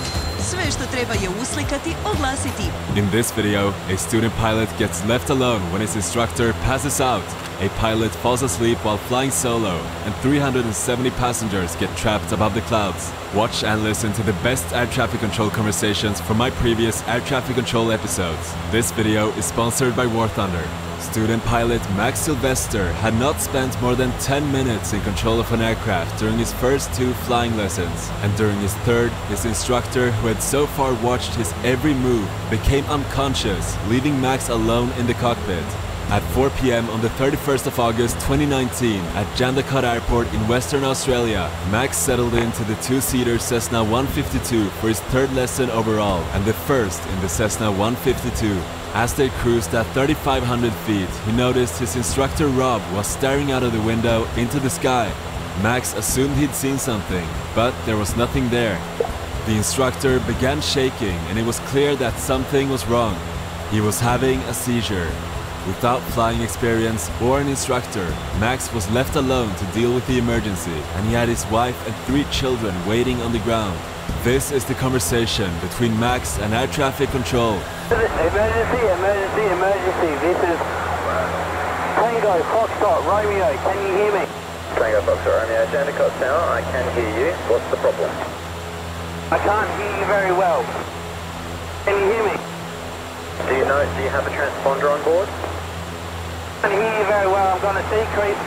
Sve što treba je uslikati, oglasiti. In this video, a student pilot gets left alone when his instructor passes out. A pilot falls asleep while flying solo, and 370 passengers get trapped above the clouds. Watch and listen to the best air traffic control conversations from my previous air traffic control episodes. This video is sponsored by War Thunder. Student pilot Max Sylvester had not spent more than 10 minutes in control of an aircraft during his first 2 flying lessons, and during his third, his instructor, who had so far watched his every move, became unconscious, leaving Max alone in the cockpit. At 4 p.m. on the 31st of August 2019 at Jandakot Airport in Western Australia, Max settled into the 2-seater Cessna 152 for his 3rd lesson overall and the first in the Cessna 152. As they cruised at 3,500 feet, he noticed his instructor Rob was staring out of the window into the sky. Max assumed he'd seen something, but there was nothing there. The instructor began shaking and it was clear that something was wrong. He was having a seizure. Without flying experience or an instructor, Max was left alone to deal with the emergency, and he had his wife and 3 children waiting on the ground. This is the conversation between Max and air traffic control. Emergency, emergency, emergency. This is Tango, Foxtrot, Romeo. Can you hear me? Tango, Foxtrot, Romeo, Jandakot Tower. I can hear you. What's the problem? I can't hear you very well. Can you hear me? Do you have a transponder on board? I can hear you very well. I'm going to decrease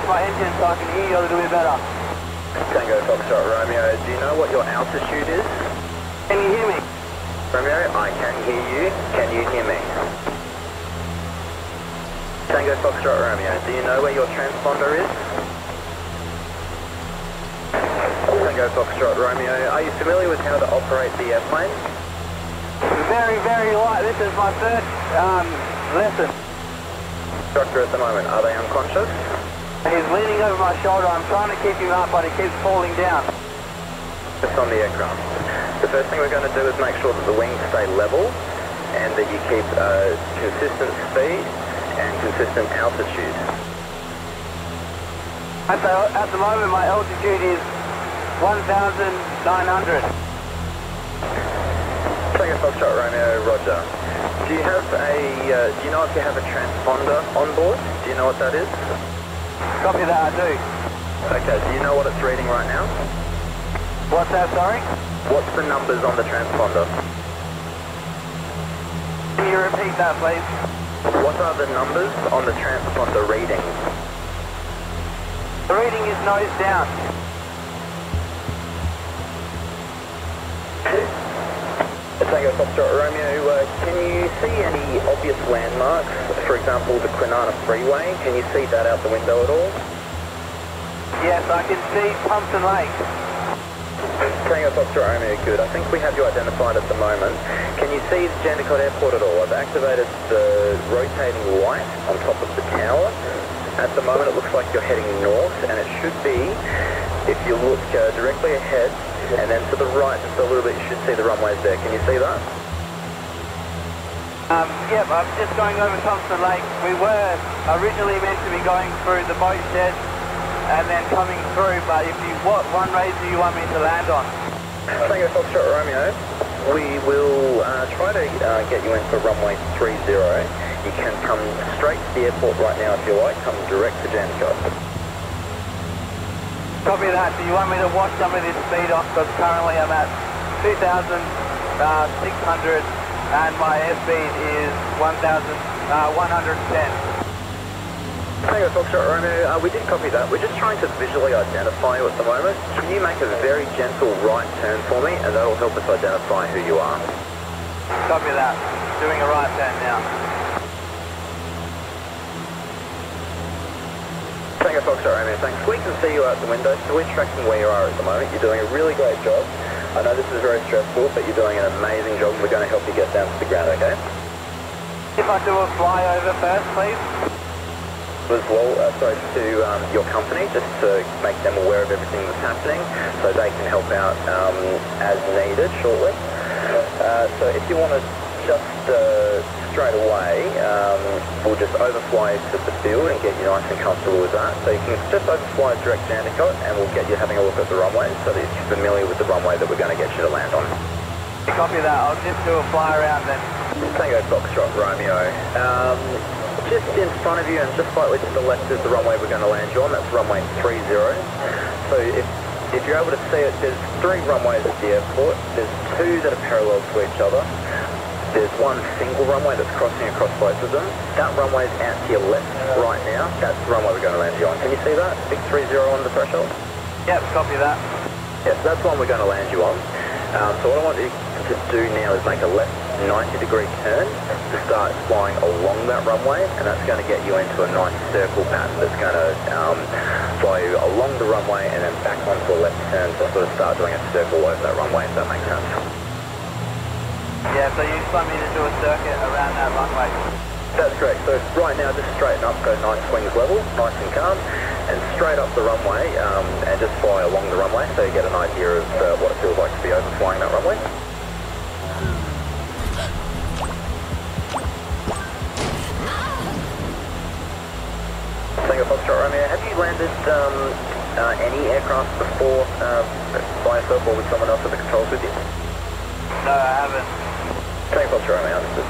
my engine so I can hear you a little bit better. Tango Foxtrot Romeo, do you know what your altitude is? Can you hear me? Romeo, I can hear you. Can you hear me? Tango Foxtrot Romeo, do you know where your transponder is? Tango Foxtrot Romeo, are you familiar with how to operate the airplane? Very, very light. This is my first lesson. Instructor at the moment, are they unconscious? He's leaning over my shoulder. I'm trying to keep him up, but he keeps falling down. Just on the aircraft. The first thing we're going to do is make sure that the wings stay level and that you keep consistent speed and consistent altitude. At the moment, my altitude is 1,900. Tango Foxtrot Romeo, Roger. Do you know if you have a transponder on board? Do you know what that is? Copy that, I do. Okay, do you know what it's reading right now? What's that, sorry? What's the numbers on the transponder? Can you repeat that, please? What are the numbers on the transponder reading? The reading is nose down. Tango Foxtrot Romeo, can you see any obvious landmarks? For example, the Kwinana Freeway. Can you see that out the window at all? Yes, I can see Thompson Lake. Tango Foxtrot Romeo, good. I think we have you identified at the moment. Can you see Jandakot Airport at all? I've activated the rotating light on top of the tower. At the moment it looks like you're heading north, and it should be, if you look directly ahead and then to the right just a little bit, you should see the runways there. Can you see that? Yep, I'm just going over Thompson Lake. We were originally meant to be going through the boat shed and then coming through, but what runways do you want me to land on? Tango Foxtrot Romeo, we will try to get you in for runway 30. You can come straight to the airport right now if you like, come direct to Jandakot. Copy that. Do you want me to watch some of this speed off? Because currently I'm at 2,600 and my airspeed is 1,110. Tango Foxtrot Romeo, we did copy that. We're just trying to visually identify you at the moment. Can you make a very gentle right turn for me, and that'll help us identify who you are? Copy that. Doing a right turn now. Tango Foxtrot Romeo, thanks. We can see you out the window, so we're tracking where you are at the moment. You're doing a really great job. I know this is very stressful, but you're doing an amazing job. We're going to help you get down to the ground, okay? If I do a flyover first, please. As well, to your company, just to make them aware of everything that's happening, so they can help out as needed shortly. So if you want to just straight away, we'll just overfly to the field and get you nice and comfortable with that. So you can just overfly direct Jandakot, and we'll get you having a look at the runway so that you're familiar with the runway that we're going to get you to land on. Copy that. I'll just do a fly around then. Tango Foxtrot Romeo. Just in front of you and just slightly to the left is the runway we're going to land you on. That's runway 30. So if you're able to see it, there's 3 runways at the airport. There's 2 that are parallel to each other. There's one single runway that's crossing across both of them. That runway's out to your left right now. That's the runway we're going to land you on. Can you see that? Big 30 on the threshold? Yep, copy that. Yes, that's the one we're going to land you on. So what I want you to do now is make a left 90-degree turn to start flying along that runway, and that's going to get you into a nice circle pattern that's going to fly you along the runway and then back onto a left turn to sort of start doing a circle over that runway, if that makes sense. Yeah, so you just want me to do a circuit around that runway? That's correct. So right now, just straighten up, go nice wings level, nice and calm, and straight up the runway and just fly along the runway so you get an idea of what it feels like to be overflying that runway. Tango Foxtrot Romeo, have you landed any aircraft before by yourself or with someone else at the controls with you? No, I haven't. Tango Foxtrot Romeo, understood.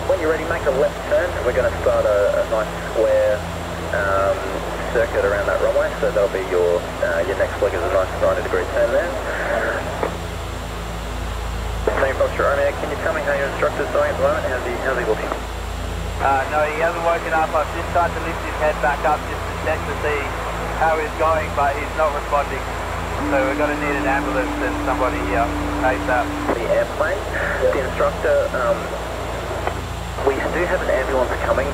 When you're ready, make a left turn, and we're going to start a nice square circuit around that runway, so that'll be your next leg is a nice 90-degree turn there. Tony Foxtrot Romeo, can you tell me how your instructor's doing at the moment? How's he looking? No, he hasn't woken up. I've just started to lift his head back up just to check to see how he's going, but he's not responding. So we're going to need an ambulance and somebody ASAP. The airplane, the instructor, we do have an ambulance coming.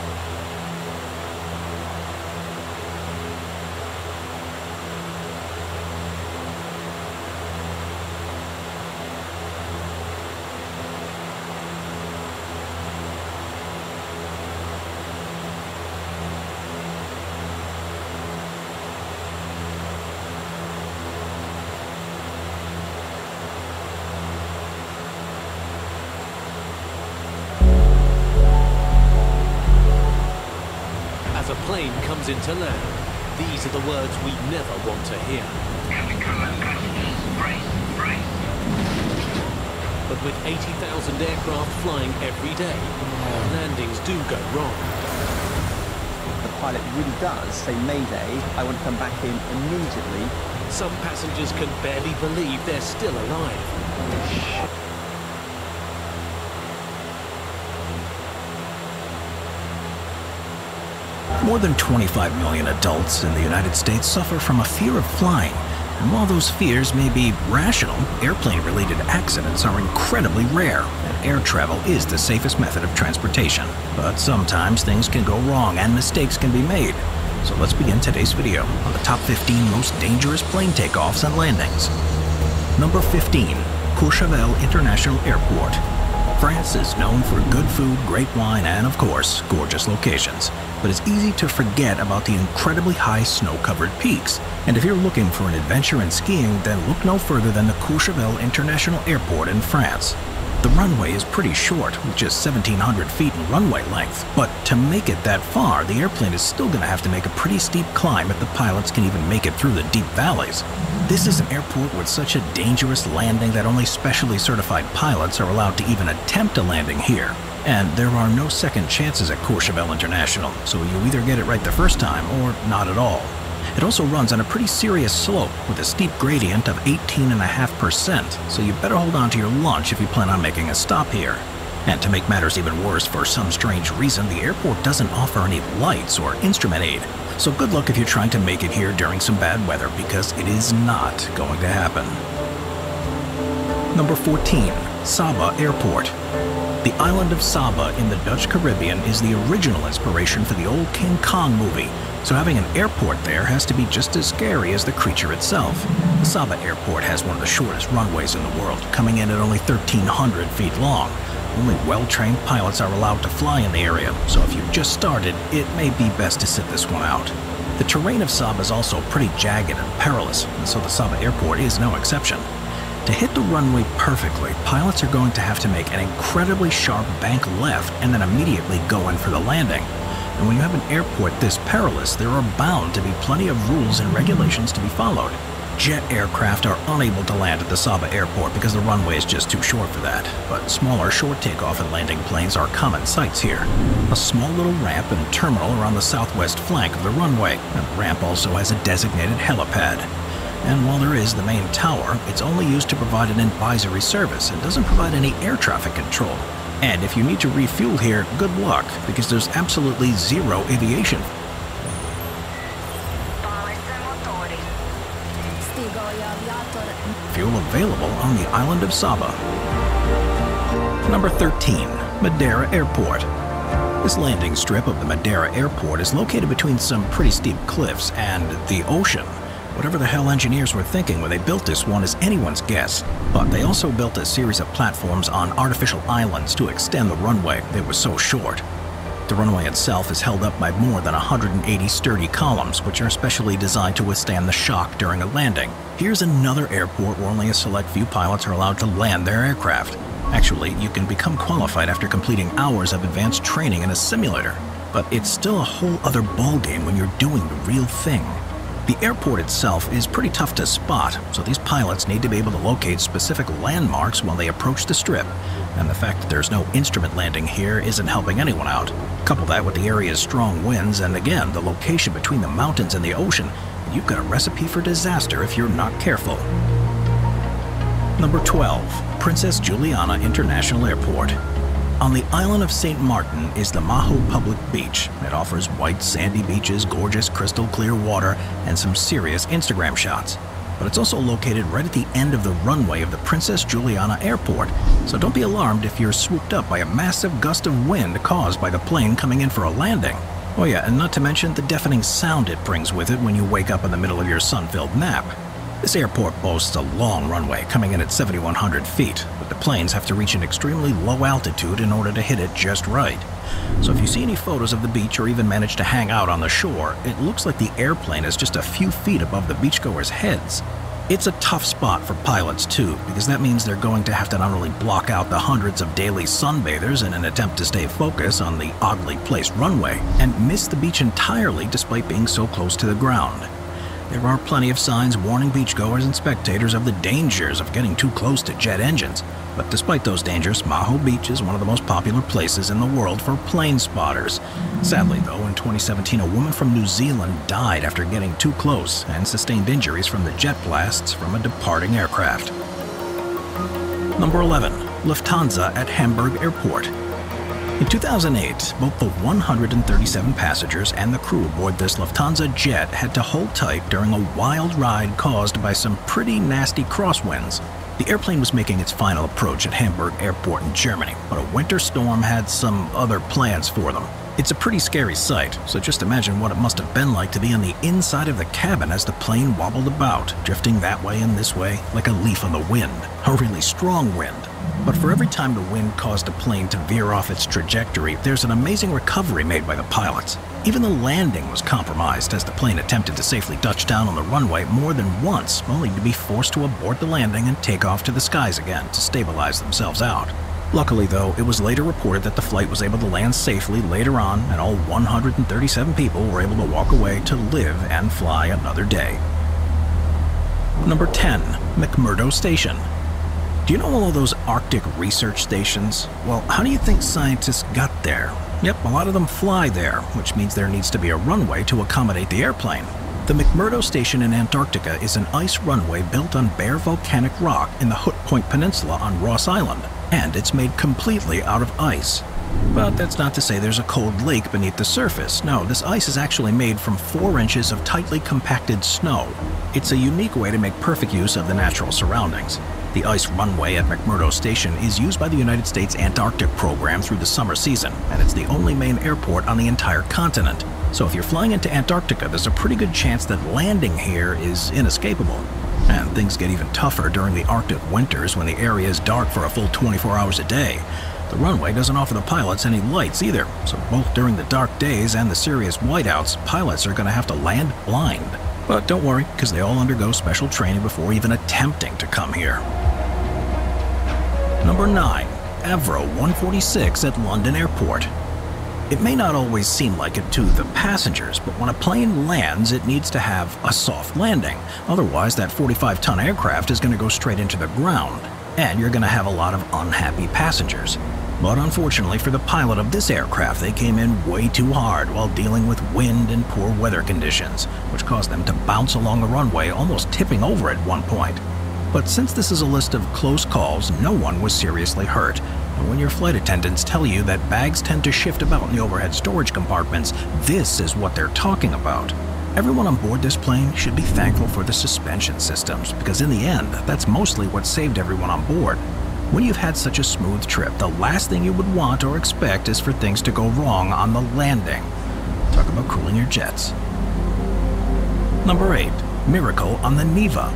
As a plane comes into land, these are the words we never want to hear. But with 80,000 aircraft flying every day, landings do go wrong. The pilot really does say Mayday, I want to come back in immediately. Some passengers can barely believe they're still alive. More than 25 million adults in the United States suffer from a fear of flying. And while those fears may be rational, airplane-related accidents are incredibly rare, and air travel is the safest method of transportation. But sometimes things can go wrong and mistakes can be made. So let's begin today's video on the top 15 most dangerous plane takeoffs and landings. Number 15, Courchevel International Airport. France is known for good food, great wine, and of course, gorgeous locations. But it's easy to forget about the incredibly high snow-covered peaks. And if you're looking for an adventure in skiing, then look no further than the Courchevel International Airport in France. The runway is pretty short, with just 1,700 feet in runway length. But to make it that far, the airplane is still going to have to make a pretty steep climb if the pilots can even make it through the deep valleys. This is an airport with such a dangerous landing that only specially certified pilots are allowed to even attempt a landing here. And there are no second chances at Courchevel International, so you either get it right the first time or not at all. It also runs on a pretty serious slope with a steep gradient of 18.5%, so you better hold on to your lunch if you plan on making a stop here. And to make matters even worse, for some strange reason, the airport doesn't offer any lights or instrument aid. So good luck if you're trying to make it here during some bad weather, because it is not going to happen. Number 14, Saba Airport. The island of Saba in the Dutch Caribbean is the original inspiration for the old King Kong movie, so having an airport there has to be just as scary as the creature itself. The Saba Airport has one of the shortest runways in the world, coming in at only 1,300 feet long. Only well-trained pilots are allowed to fly in the area, so if you've just started, it may be best to sit this one out. The terrain of Saba is also pretty jagged and perilous, and so the Saba Airport is no exception. To hit the runway perfectly, pilots are going to have to make an incredibly sharp bank left and then immediately go in for the landing. And when you have an airport this perilous, there are bound to be plenty of rules and regulations to be followed. Jet aircraft are unable to land at the Saba Airport because the runway is just too short for that, but smaller short takeoff and landing planes are common sights here. A small little ramp and terminal are on the southwest flank of the runway, and the ramp also has a designated helipad. And while there is the main tower, it's only used to provide an advisory service and doesn't provide any air traffic control. And if you need to refuel here, good luck, because there's absolutely zero aviation. Fuel available on the island of Saba. Number 13, Madeira Airport. This landing strip of the Madeira Airport is located between some pretty steep cliffs and the ocean. Whatever the hell engineers were thinking when they built this one is anyone's guess, but they also built a series of platforms on artificial islands to extend the runway that was so short. The runway itself is held up by more than 180 sturdy columns, which are specially designed to withstand the shock during a landing. Here's another airport where only a select few pilots are allowed to land their aircraft. Actually, you can become qualified after completing hours of advanced training in a simulator, but it's still a whole other ballgame when you're doing the real thing. The airport itself is pretty tough to spot, so these pilots need to be able to locate specific landmarks while they approach the strip, and the fact that there's no instrument landing here isn't helping anyone out. Couple that with the area's strong winds, and again, the location between the mountains and the ocean, you've got a recipe for disaster if you're not careful. Number 12, Princess Juliana International Airport. On the island of St. Martin is the Maho Public Beach. It offers white sandy beaches, gorgeous crystal clear water, and some serious Instagram shots. But it's also located right at the end of the runway of the Princess Juliana Airport, so don't be alarmed if you're swooped up by a massive gust of wind caused by the plane coming in for a landing. Oh yeah, and not to mention the deafening sound it brings with it when you wake up in the middle of your sun-filled nap. This airport boasts a long runway coming in at 7,100 feet, but the planes have to reach an extremely low altitude in order to hit it just right. So if you see any photos of the beach or even manage to hang out on the shore, it looks like the airplane is just a few feet above the beachgoers' heads. It's a tough spot for pilots too, because that means they're going to have to not only block out the hundreds of daily sunbathers in an attempt to stay focused on the oddly placed runway, and miss the beach entirely despite being so close to the ground. There are plenty of signs warning beachgoers and spectators of the dangers of getting too close to jet engines, but despite those dangers, Maho Beach is one of the most popular places in the world for plane spotters. Sadly though, in 2017 a woman from New Zealand died after getting too close and sustained injuries from the jet blasts from a departing aircraft. Number 11, Lufthansa at Hamburg Airport. In 2008, both the 137 passengers and the crew aboard this Lufthansa jet had to hold tight during a wild ride caused by some pretty nasty crosswinds. The airplane was making its final approach at Hamburg Airport in Germany, but a winter storm had some other plans for them. It's a pretty scary sight, so just imagine what it must have been like to be on the inside of the cabin as the plane wobbled about, drifting that way and this way like a leaf on the wind, a really strong wind. But for every time the wind caused a plane to veer off its trajectory, there's an amazing recovery made by the pilots. Even the landing was compromised as the plane attempted to safely touch down on the runway more than once, only to be forced to abort the landing and take off to the skies again to stabilize themselves out. Luckily though, it was later reported that the flight was able to land safely later on, and all 137 people were able to walk away to live and fly another day. Number 10, McMurdo Station. Do you know all of those Arctic research stations? Well, how do you think scientists got there? Yep, a lot of them fly there, which means there needs to be a runway to accommodate the airplane. The McMurdo Station in Antarctica is an ice runway built on bare volcanic rock in the Hood Point Peninsula on Ross Island, and it's made completely out of ice. But that's not to say there's a cold lake beneath the surface. No, this ice is actually made from 4 inches of tightly compacted snow. It's a unique way to make perfect use of the natural surroundings. The ice runway at McMurdo Station is used by the United States Antarctic program through the summer season, and it's the only main airport on the entire continent. So if you're flying into Antarctica, there's a pretty good chance that landing here is inescapable. And things get even tougher during the Arctic winters when the area is dark for a full 24 hours a day. The runway doesn't offer the pilots any lights either, so both during the dark days and the serious whiteouts, pilots are going to have to land blind. But don't worry, because they all undergo special training before even attempting to come here. Number 9, Avro 146 at London Airport. It may not always seem like it to the passengers, but when a plane lands, it needs to have a soft landing. Otherwise, that 45-ton aircraft is going to go straight into the ground, and you're going to have a lot of unhappy passengers. But unfortunately for the pilot of this aircraft, they came in way too hard while dealing with wind and poor weather conditions, which caused them to bounce along the runway, almost tipping over at one point. But since this is a list of close calls, no one was seriously hurt. And when your flight attendants tell you that bags tend to shift about in the overhead storage compartments, this is what they're talking about. Everyone on board this plane should be thankful for the suspension systems, because in the end, that's mostly what saved everyone on board. When you've had such a smooth trip, the last thing you would want or expect is for things to go wrong on the landing. Talk about cooling your jets. Number 8, Miracle on the Neva.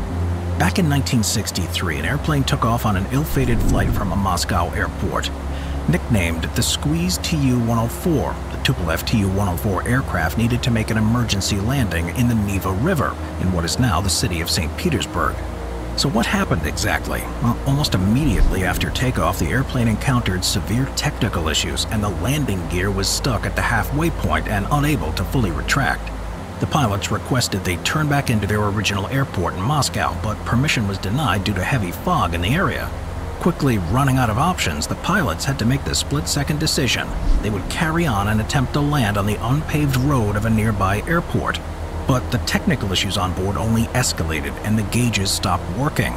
Back in 1963, an airplane took off on an ill-fated flight from a Moscow airport. Nicknamed the Squeeze Tu-104, the Tupolev Tu-104 aircraft needed to make an emergency landing in the Neva River, in what is now the city of St. Petersburg. So what happened exactly? Well, almost immediately after takeoff, the airplane encountered severe technical issues, and the landing gear was stuck at the halfway point and unable to fully retract. The pilots requested they turn back into their original airport in Moscow, but permission was denied due to heavy fog in the area. Quickly running out of options, the pilots had to make the split-second decision. They would carry on and attempt to land on the unpaved road of a nearby airport. But the technical issues on board only escalated and the gauges stopped working.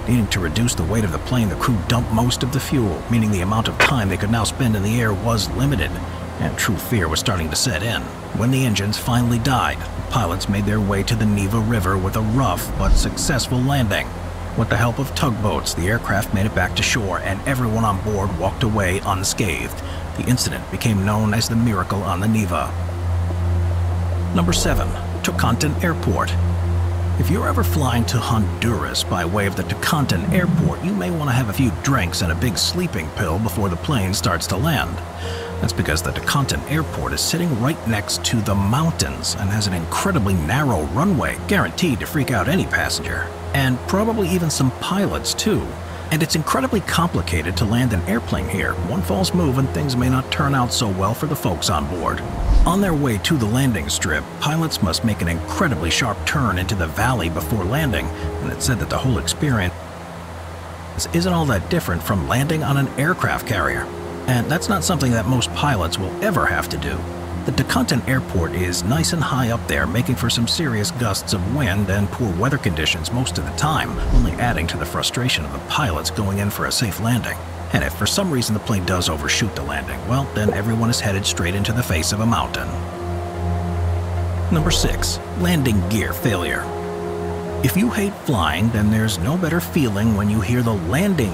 Needing to reduce the weight of the plane, the crew dumped most of the fuel, meaning the amount of time they could now spend in the air was limited, and true fear was starting to set in. When the engines finally died, the pilots made their way to the Neva River with a rough but successful landing. With the help of tugboats, the aircraft made it back to shore, and everyone on board walked away unscathed. The incident became known as the Miracle on the Neva. Number 7. Tocantin Airport. If you're ever flying to Honduras by way of the Tocantin Airport, you may want to have a few drinks and a big sleeping pill before the plane starts to land. That's because the Tocantin Airport is sitting right next to the mountains and has an incredibly narrow runway, guaranteed to freak out any passenger. And probably even some pilots too. And it's incredibly complicated to land an airplane here. One false move and things may not turn out so well for the folks on board. On their way to the landing strip, pilots must make an incredibly sharp turn into the valley before landing, and it's said that the whole experience isn't all that different from landing on an aircraft carrier. And that's not something that most pilots will ever have to do. The Tocantin Airport is nice and high up there, making for some serious gusts of wind and poor weather conditions most of the time, only adding to the frustration of the pilots going in for a safe landing. And if for some reason the plane does overshoot the landing, well, then everyone is headed straight into the face of a mountain. Number 6. Landing gear failure. If you hate flying, then there's no better feeling when you hear the landing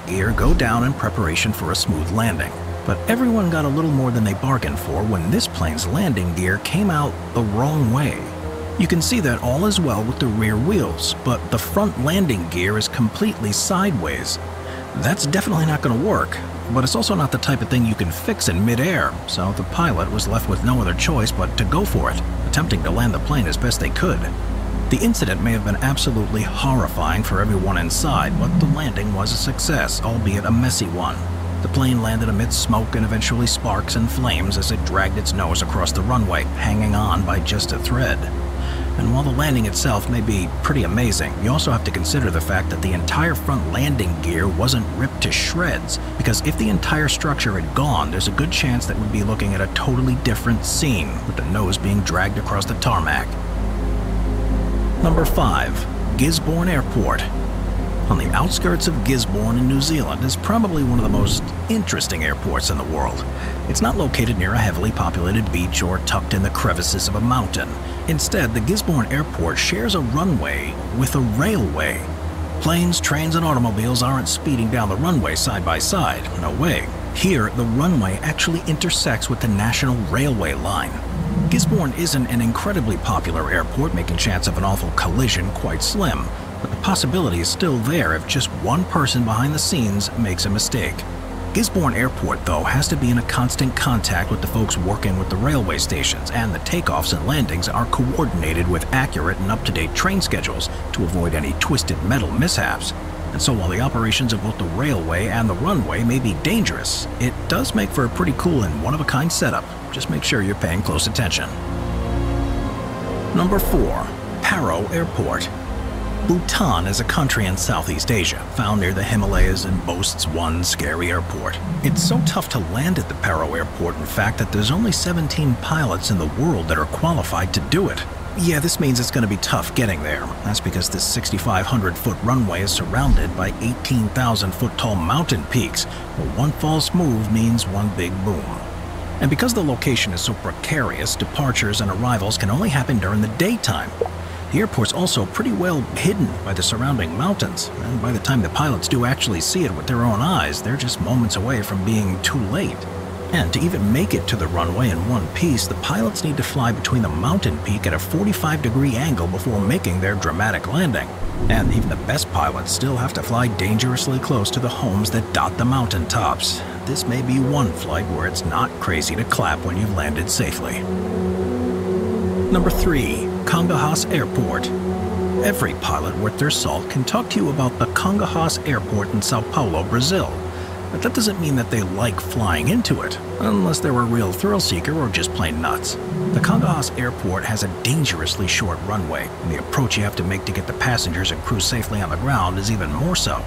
gear go down in preparation for a smooth landing. But everyone got a little more than they bargained for when this plane's landing gear came out the wrong way. You can see that all is well with the rear wheels, but the front landing gear is completely sideways. That's definitely not going to work, but it's also not the type of thing you can fix in mid-air, so the pilot was left with no other choice but to go for it, attempting to land the plane as best they could. The incident may have been absolutely horrifying for everyone inside, but the landing was a success, albeit a messy one. The plane landed amidst smoke and eventually sparks and flames as it dragged its nose across the runway, hanging on by just a thread. And while the landing itself may be pretty amazing, you also have to consider the fact that the entire front landing gear wasn't ripped to shreds, because if the entire structure had gone, there's a good chance that we'd be looking at a totally different scene, with the nose being dragged across the tarmac. Number 5. Gisborne Airport. On the outskirts of Gisborne in New Zealand is probably one of the most interesting airports in the world. It's not located near a heavily populated beach or tucked in the crevices of a mountain. Instead, the Gisborne Airport shares a runway with a railway. Planes, trains, and automobiles aren't speeding down the runway side by side. No way. Here, the runway actually intersects with the National Railway line. Gisborne isn't an incredibly popular airport, making chance of an awful collision quite slim, but the possibility is still there if just one person behind the scenes makes a mistake. Gisborne Airport, though, has to be in a constant contact with the folks working with the railway stations, and the takeoffs and landings are coordinated with accurate and up-to-date train schedules to avoid any twisted metal mishaps. And so while the operations of both the railway and the runway may be dangerous, it does make for a pretty cool and one-of-a-kind setup. Just make sure you're paying close attention. Number 4. Paro Airport. Bhutan is a country in Southeast Asia, found near the Himalayas, and boasts one scary airport. It's so tough to land at the Paro Airport, in fact, that there's only 17 pilots in the world that are qualified to do it. Yeah, this means it's going to be tough getting there. That's because this 6,500-foot runway is surrounded by 18,000-foot tall mountain peaks, where one false move means one big boom. And because the location is so precarious, departures and arrivals can only happen during the daytime. The airport's also pretty well hidden by the surrounding mountains, and by the time the pilots do actually see it with their own eyes, they're just moments away from being too late. And to even make it to the runway in one piece, the pilots need to fly between the mountain peak at a 45-degree angle before making their dramatic landing. And even the best pilots still have to fly dangerously close to the homes that dot the mountain tops. This may be one flight where it's not crazy to clap when you've landed safely. Number 3. Congonhas Airport. Every pilot worth their salt can talk to you about the Congonhas Airport in Sao Paulo, Brazil. But that doesn't mean that they like flying into it, unless they're a real thrill-seeker or just plain nuts. The Congonhas Airport has a dangerously short runway, and the approach you have to make to get the passengers and crew safely on the ground is even more so.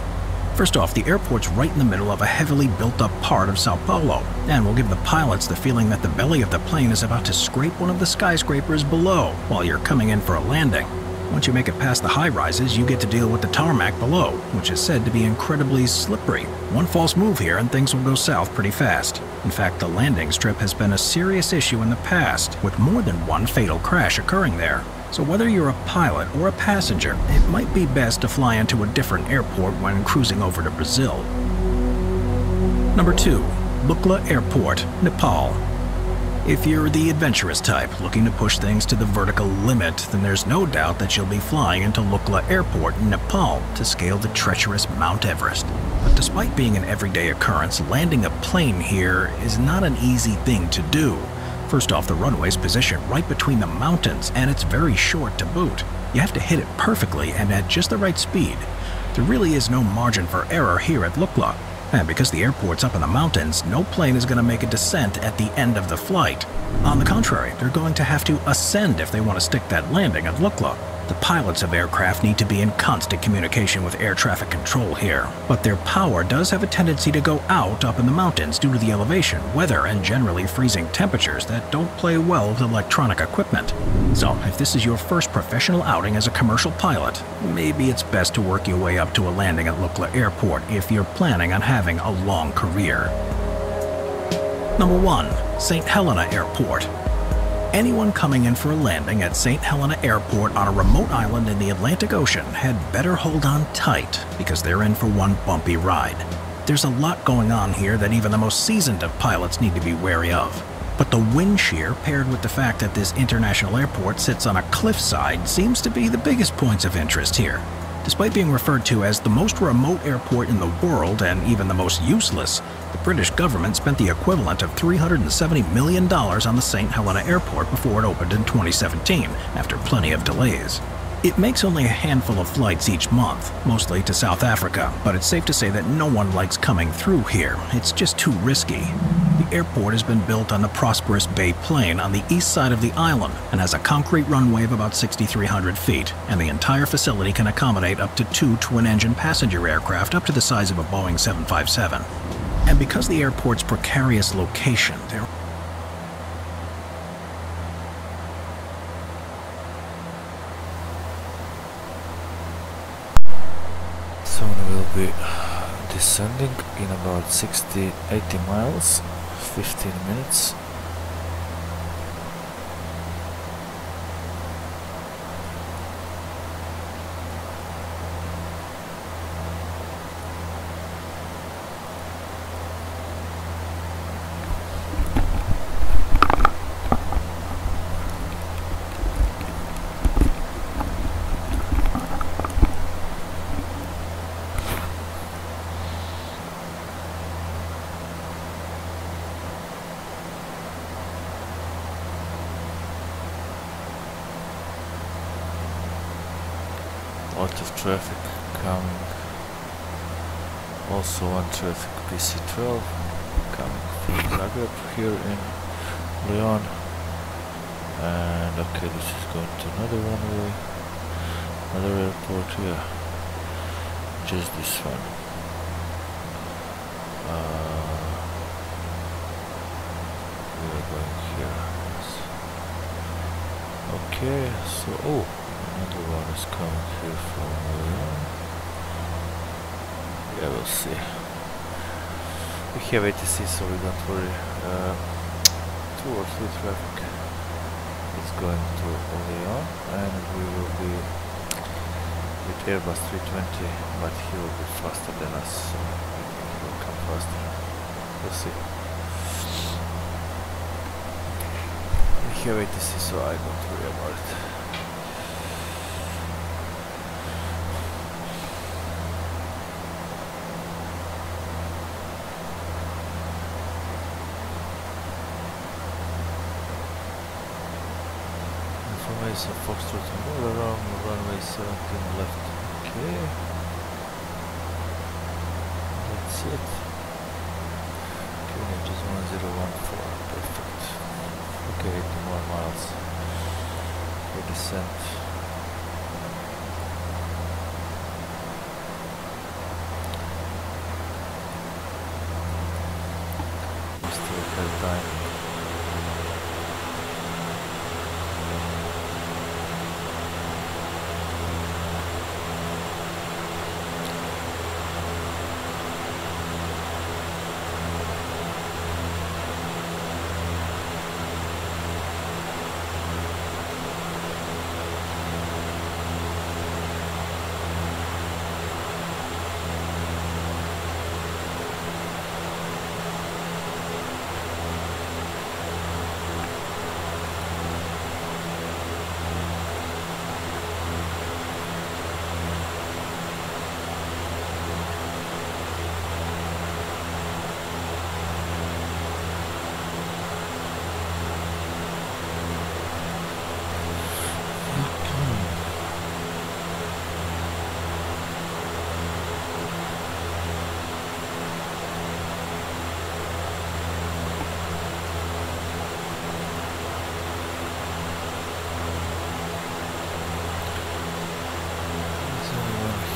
First off, the airport's right in the middle of a heavily built-up part of Sao Paulo, and will give the pilots the feeling that the belly of the plane is about to scrape one of the skyscrapers below while you're coming in for a landing. Once you make it past the high-rises, you get to deal with the tarmac below, which is said to be incredibly slippery. One false move here and things will go south pretty fast. In fact, the landing strip has been a serious issue in the past, with more than one fatal crash occurring there. So whether you're a pilot or a passenger, it might be best to fly into a different airport when cruising over to Brazil. Number 2. Lukla Airport, Nepal. If you're the adventurous type looking to push things to the vertical limit, then there's no doubt that you'll be flying into Lukla Airport in Nepal to scale the treacherous Mount Everest. But despite being an everyday occurrence, landing a plane here is not an easy thing to do. First off, the runway's positioned right between the mountains, and it's very short to boot. You have to hit it perfectly and at just the right speed. There really is no margin for error here at Lukla. And because the airport's up in the mountains, no plane is going to make a descent at the end of the flight. On the contrary, they're going to have to ascend if they want to stick that landing at Lukla. The pilots of aircraft need to be in constant communication with air traffic control here, but their power does have a tendency to go out up in the mountains due to the elevation, weather, and generally freezing temperatures that don't play well with electronic equipment. So, if this is your first professional outing as a commercial pilot, maybe it's best to work your way up to a landing at Lukla Airport if you're planning on having a long career. Number 1. St. Helena Airport. Anyone coming in for a landing at St. Helena Airport on a remote island in the Atlantic Ocean had better hold on tight because they're in for one bumpy ride. There's a lot going on here that even the most seasoned of pilots need to be wary of. But the wind shear, paired with the fact that this international airport sits on a cliffside, seems to be the biggest points of interest here. Despite being referred to as the most remote airport in the world and even the most useless, the British government spent the equivalent of $370 million on the St. Helena Airport before it opened in 2017, after plenty of delays. It makes only a handful of flights each month, mostly to South Africa, but it's safe to say that no one likes coming through here. It's just too risky. The airport has been built on the prosperous Bay Plain on the east side of the island and has a concrete runway of about 6,300 feet, and the entire facility can accommodate up to 2 twin-engine passenger aircraft up to the size of a Boeing 757. And because the airport's precarious location, there Soon we'll be descending in about 60-80 miles, 15 minutes. Lot of traffic coming. Also on traffic PC-12 coming from Zagreb here in Leon. And okay, this is going to another runway, another airport here. Just this one. We are going here. Okay, so another one is coming here from Leon. Yeah, we'll see. We have ATC, so we don't worry. 2 or 3 traffic is going to Leon, and we will be with Airbus 320, but he will be faster than us, so I think he will come faster. We'll see. We have ATC, so I don't worry about it. So Foxtrot and all around runway 17 left. Okay. That's it. QNH is 1014. Perfect. Okay, 80 more miles for descent. still have time.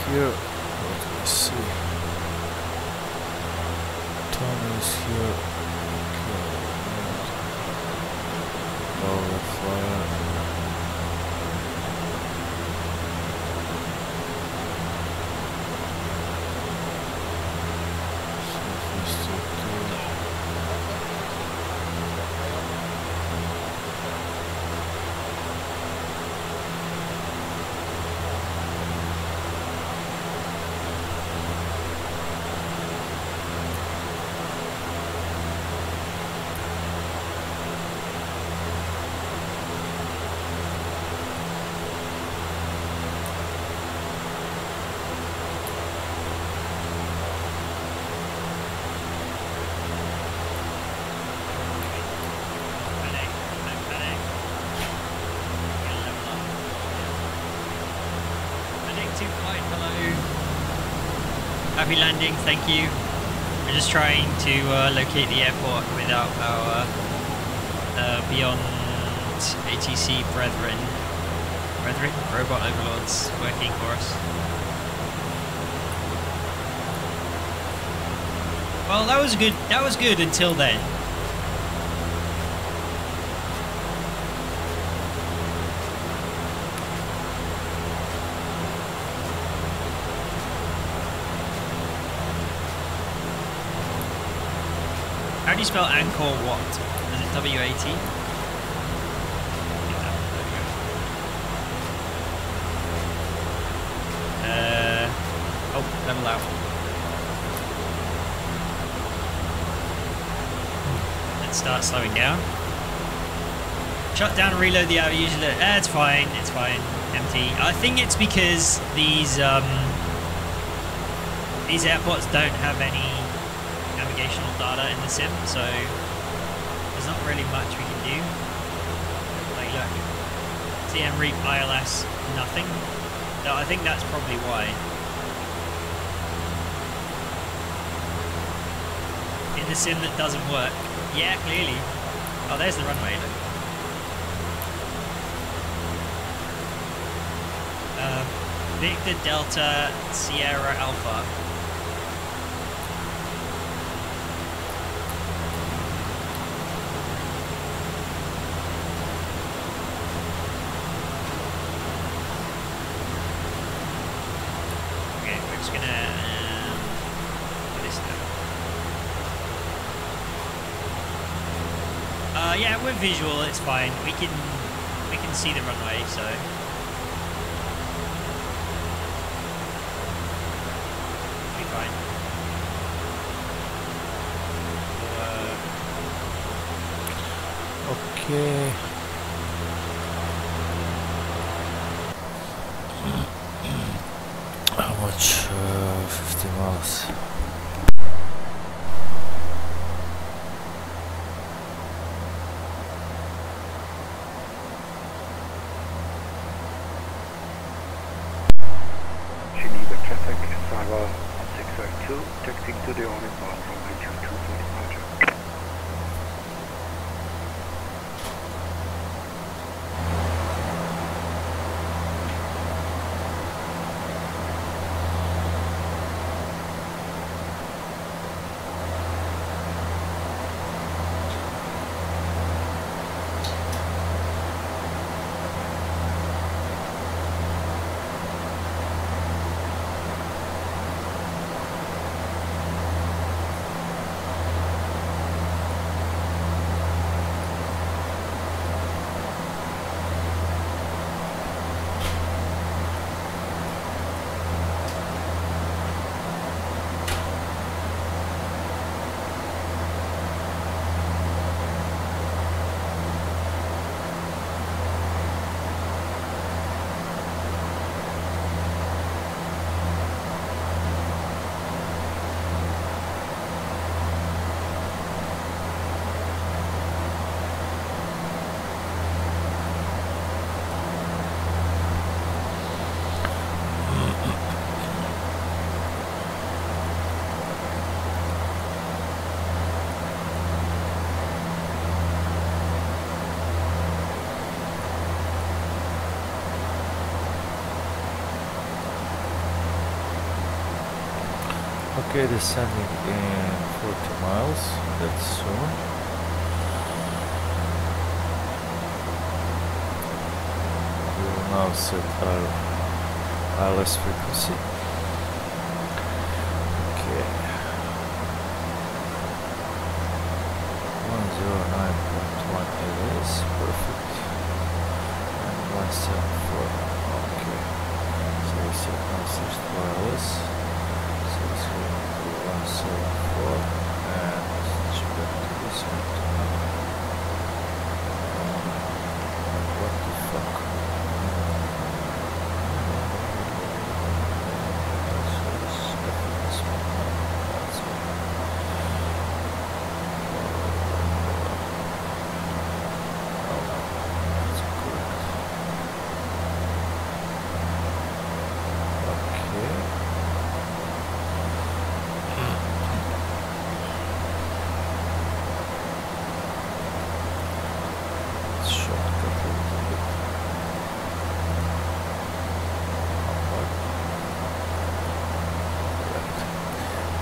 Here, what do we see? Tom is here. Okay. Fire. Happy landing, thank you. We're just trying to locate the airport without our beyond ATC brethren, robot overlords working for us. Well, that was good. That was good until then. How do you spell Angkor Wat? Is it W-A-T? Oh, level out. Let's start slowing down. Shut down and reload the outer user. It's fine, it's fine. Empty. I think it's because these airports don't have any navigational data in the sim, so there's not really much we can do. Like look, TM Reap ILS, nothing. So I think that's probably why. In the sim that doesn't work. Yeah, clearly. Oh, there's the runway, look. Victor Delta Sierra Alpha. Yeah, we're visual, it's fine. We can see the runway, so be fine. Okay. How much? 50 miles. To the orbit bound from altitude 240 departure. Okay, descending in 40 miles, that's soon. We will now set our ILS frequency. Okay. 109.1 LS, perfect. And 174, okay. So we set now 64 LS. So it's going to 174 and switch back to this one. What the fuck?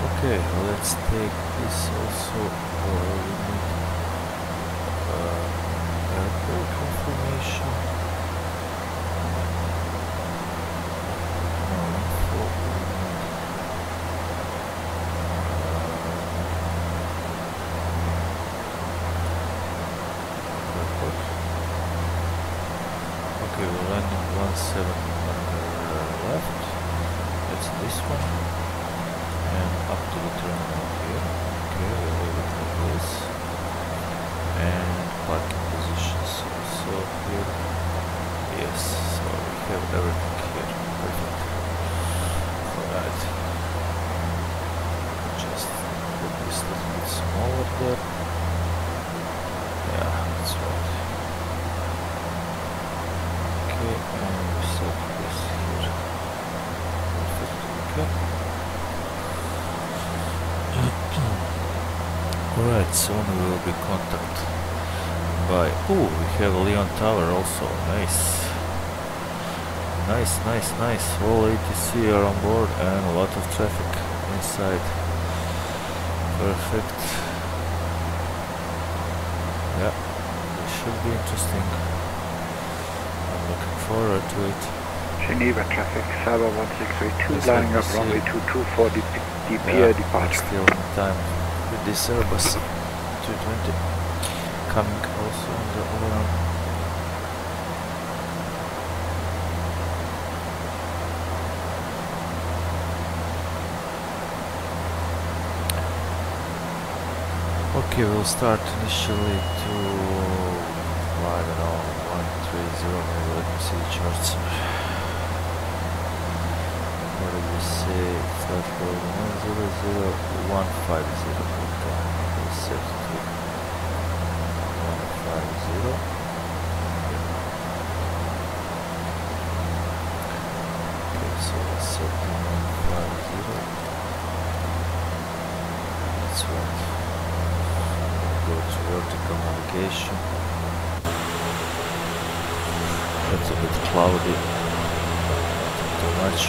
Okay, let's take this also, or we need airport information. No, info. Airport. Okay, we're landing 17 on the left. That's this one. And up to the terminal here. Okay, we'll leave it like this. And parking positions also here. Yes, so we have everything here. Perfect. Alright. Just put this a little bit smaller there. Yeah, that's right. Okay, and we set this here. Perfect. Okay. Alright, soon we will be contacted by... Oh, we have Leon Tower also, nice. Nice, nice, nice. All ATC are on board and a lot of traffic inside. Perfect. Yeah, this should be interesting. I'm looking forward to it. Geneva traffic, Cyber 1632, lining up runway 22 for the pier departure. Still in time. With this Airbus 220 coming also on the overrun. Okay, we'll start initially to, I don't know, 130, maybe let me see the charts. What did we say? Flight code 100-150. Set to 150. Okay, so let's set to 150. That's right. Go to vertical navigation. That's a bit cloudy. Not too much.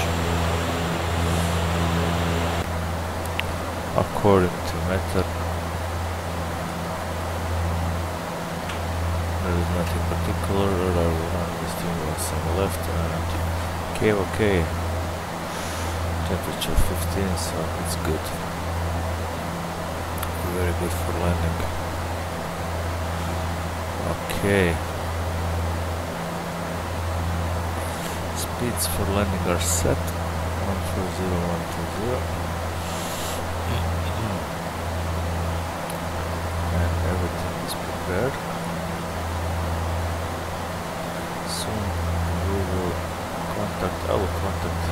According to method, there is nothing particular. Radar will run the stimulus on the left and KOK. Temperature 15, so it's good. Very good for landing. Okay. Speeds for landing are set. 140, 120. And everything is prepared. Soon we will contact, I will contact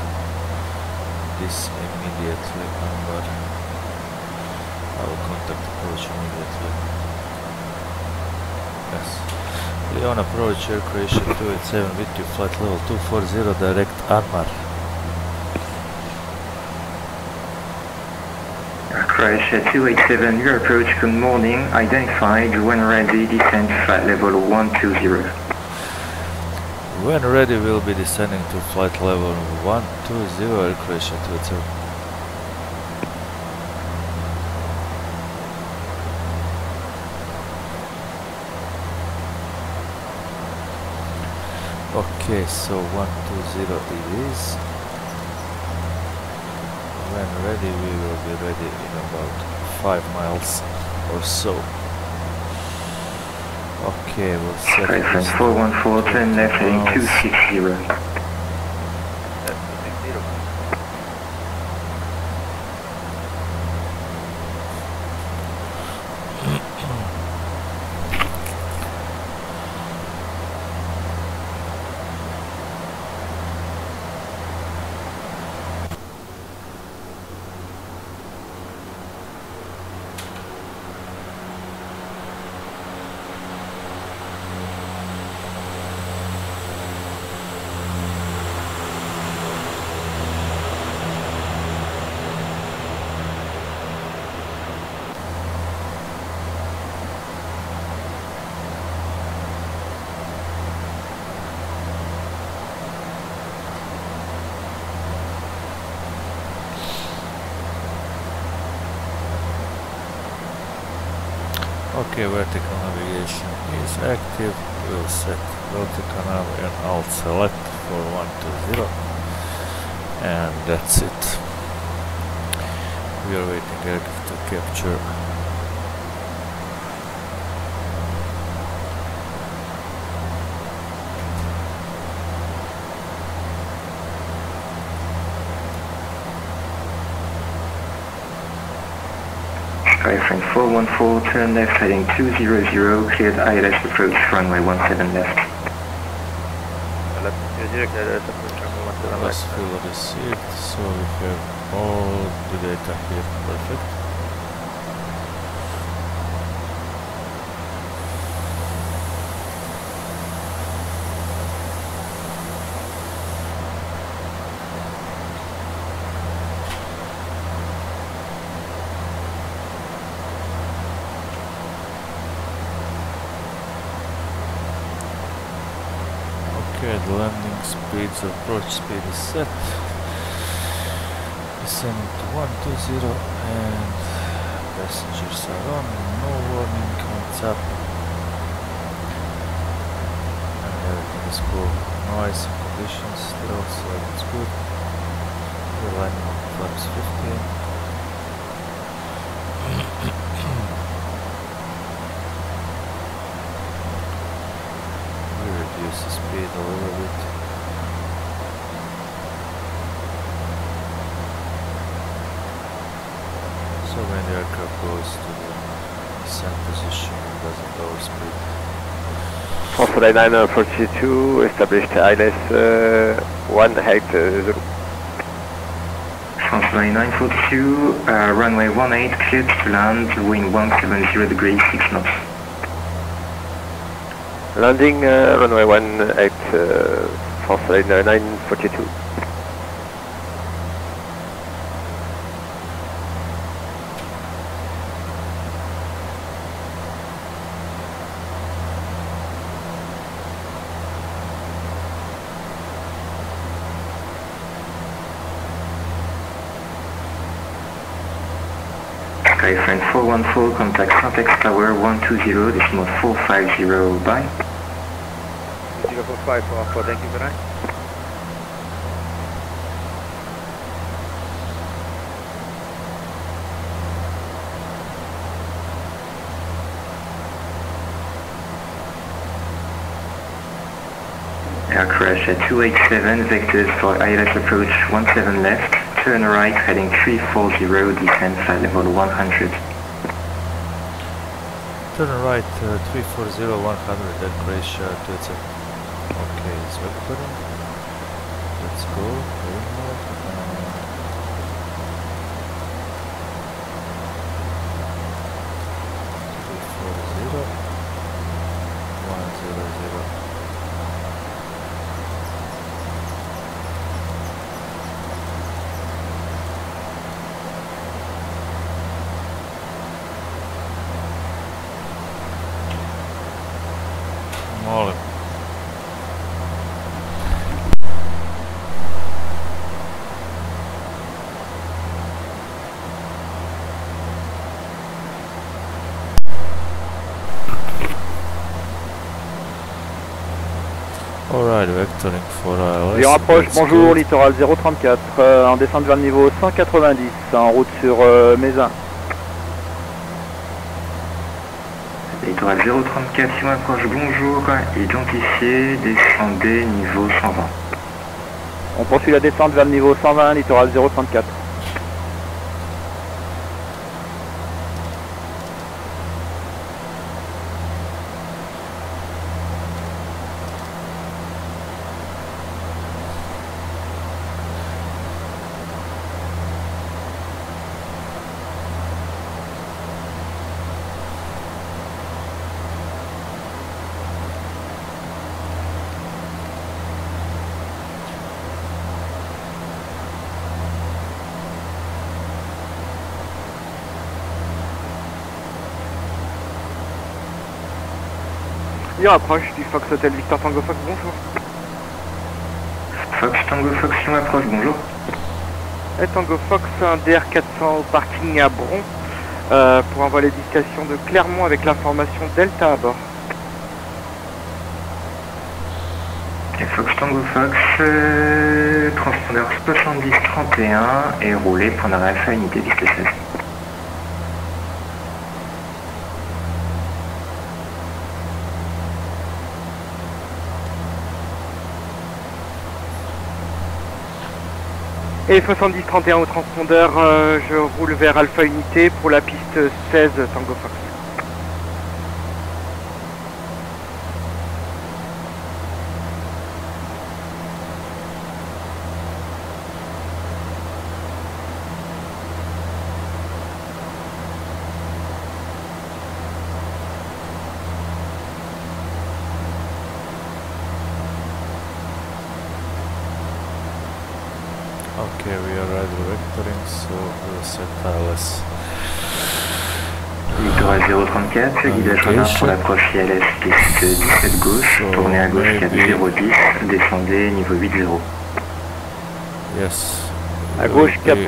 this immediately, but I will contact approach immediately. Yes. Leon approach Air Croatia 287 with you, flight level 240, direct Anmar. Croatia 287, your approach, good morning, identified, when ready, descend flight level 120. When ready, we'll be descending to flight level 120, Air Croatia 287. Okay, so 120 it is. When ready, we will be ready in about 5 miles or so. Okay, we'll set this 414, turn left heading 260. Okay, vertical navigation is active. We'll set vertical nav and Alt select for 120, and that's it. We are waiting aircraft to capture. Skyframe 414, turn left heading 200, cleared ILS approach runway 17 left. Plus fuel received, so we have all the data here, perfect. Okay, the landing speeds, approach speed is set. Descend to 120 and passengers are on, no warning, hands up. And everything is cool. No icing conditions still, so it's good. We're landing on flaps 15. Reduce the speed a little bit. So when the aircraft goes to the descent position, it doesn't overspeed. Foxtrot 942, established ILS 180. Foxtrot 942, runway 18, cleared to land, wind 170 degrees, 6 knots. Landing runway 18, Foxtrot 942. Skyframe 414, contact Syntax Tower 120, decimal 450, bye. 04544, thank you, good night. Air Croatia 287, vectors for ILS approach 17 left, turn right heading 340, descend flight level 100. Turn right 340, 100, Air Croatia 287. Okay, it's vectoring. Let's go. Remove. 340, 100. Molim. Alright, right vectoring for ILS. Avion approche, bonjour, littoral 034, en descente vers le niveau 190, en route sur Mézin. Littoral 034, si on approche, bonjour, identifié, descendez, niveau 120. On poursuit la descente vers le niveau 120, littoral 034. Approche du Fox Hotel Victor Tango Fox, bonjour. Fox Tango Fox, si on approche, bonjour. Et Tango Fox, un DR400 au parking à Bron pour un vol à destination de Clermont avec l'information Delta à bord. Et Fox Tango Fox, transpondeur 7031 est roulé pour un Alpha unité 16. Et 7031 au transpondeur, je roule vers Alpha Unité pour la piste 16 Tango Fox. Okay, we are right vectoring, so we'll set ILS. Littoral 034, guidage radar pour l'approche ILS, piste 17 gauche, tournez à gauche cap 010, descendez niveau 80. Yes. À gauche cap 010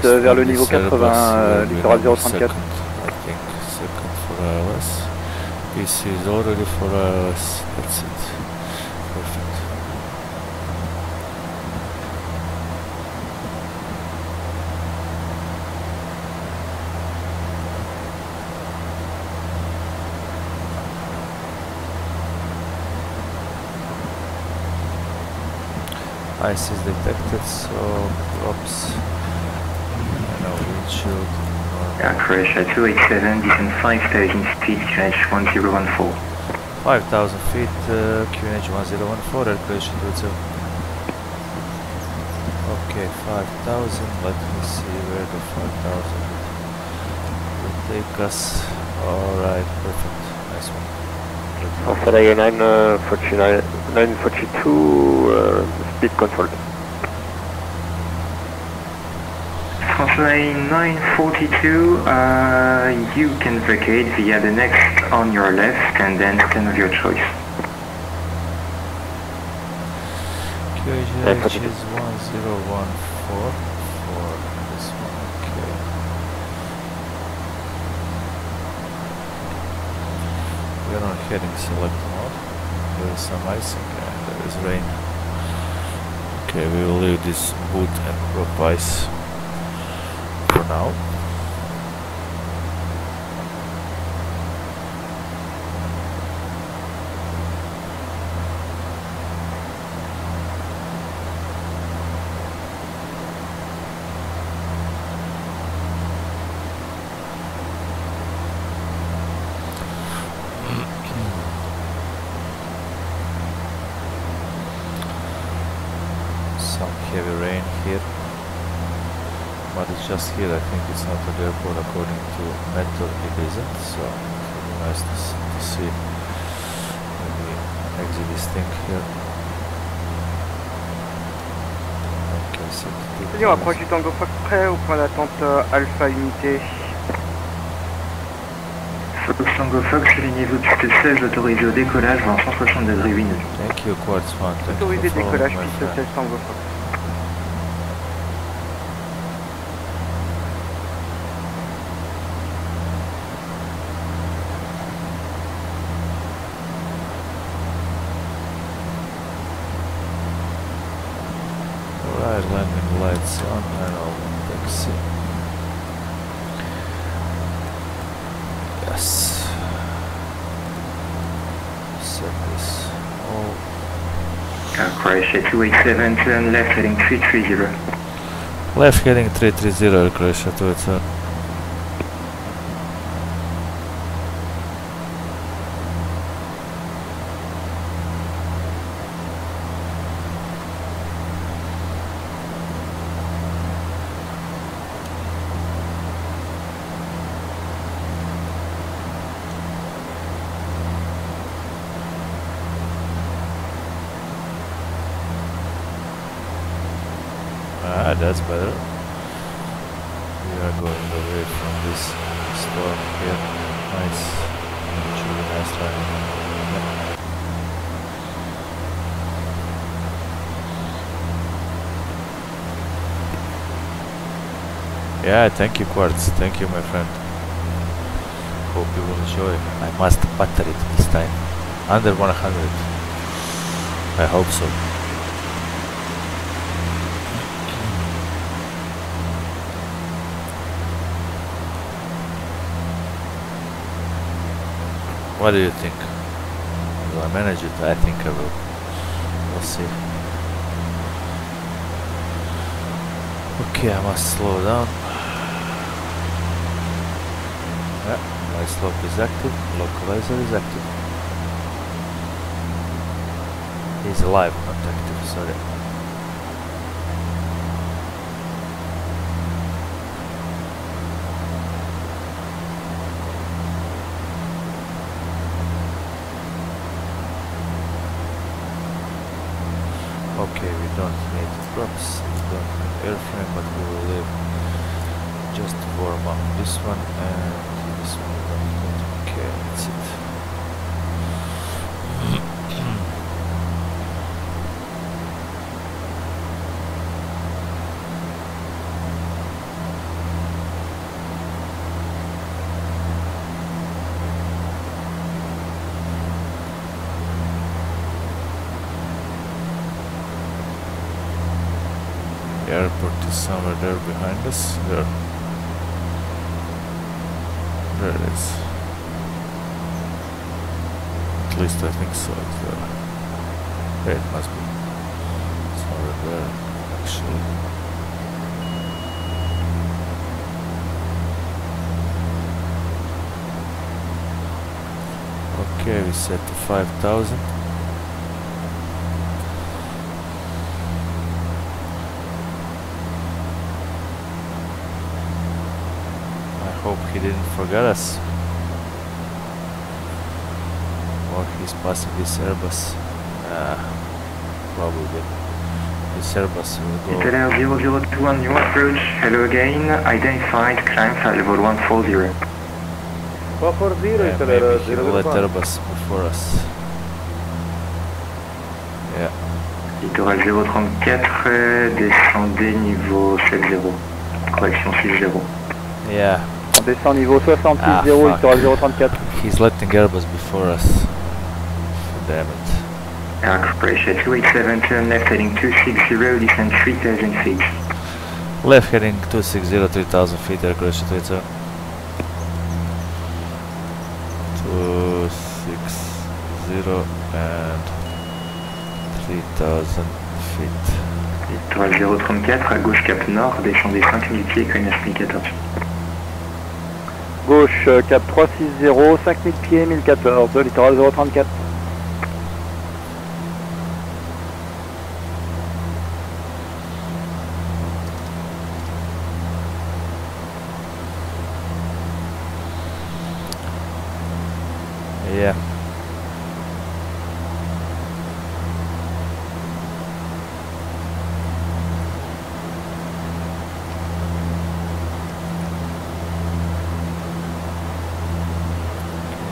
vers le niveau 80, littoral 034. I think second for ILS. This is already for ILS, that's it. Perfect. Ice is detected, so props and our windshield. Croatia 287, descend 5,000 feet, QNH 1014. 5,000 feet, QNH 1014, Air Croatia 287. Okay, 5,000, let me see where the 5,000 will take us. Alright, perfect, nice one. Australia 942, speed control. Australia 942, you can vacate via the next on your left and then stand of your choice. QH is 1014 for this one, okay. We are on heading select mode. There is some icing and there is rain. Okay, we will leave this boot and prop ice for now. Some heavy rain here, but it's just here. I think it's not at the airport according to Metro, it isn't, so it would be nice to see when we exit this thing here. Okay, so On approche du Tango Fox prêt au point d'attente Alpha Unité. Fox Tango Fox, niveau piste 16, autorisé au décollage dans 160 degrés wind. Thank you, Quartz One. Autorisé décollage piste 16 Tango Fox. Right, landing lights on and all taxi. Yes. Set this all. Croatia 287, turn left heading 330. Left heading 330, Croatia 287. That's better. We are going away from this storm here. Nice. Truly nice driving. Yeah, thank you, Quartz. Thank you, my friend. Hope you will enjoy. I must butter it this time. Under 100. I hope so. What do you think? Will I manage it? I think I will. We'll see. Okay, I must slow down. Yeah, my slope is active. Localizer is active. He's alive, not active, sorry. Okay, we don't need props, we don't need airframe, but we will leave just to warm up this one and this one we don't need. Okay, that's it. The airport is somewhere there behind us. There it is. At least I think so. It's there. Yeah, it must be. Somewhere there, actually. Okay, we set to 5,000. Hope he didn't forget us. Or he's passing this Airbus. Probably. This Airbus will go. Italia 0021, new approach. Hello again. Identified, climb flight level 140. 140, yeah, maybe he will let Airbus before us. Yeah. Littoral 034, descendez niveau 70. Correction 60. Yeah. On descend niveau 66-0, littoral 034. He's letting Airbus before us. Damn it. Croatia 287, turn left heading 260, descend 3,000 feet. Left heading 260, 3,000 feet, Croatia 287. 260 and 3,000 feet. Littoral 034, à gauche cap nord, descendez 5000 pieds, Cognac 1014. Gauche cap 360, 5000 pieds, 1014, littoral 034. Yeah.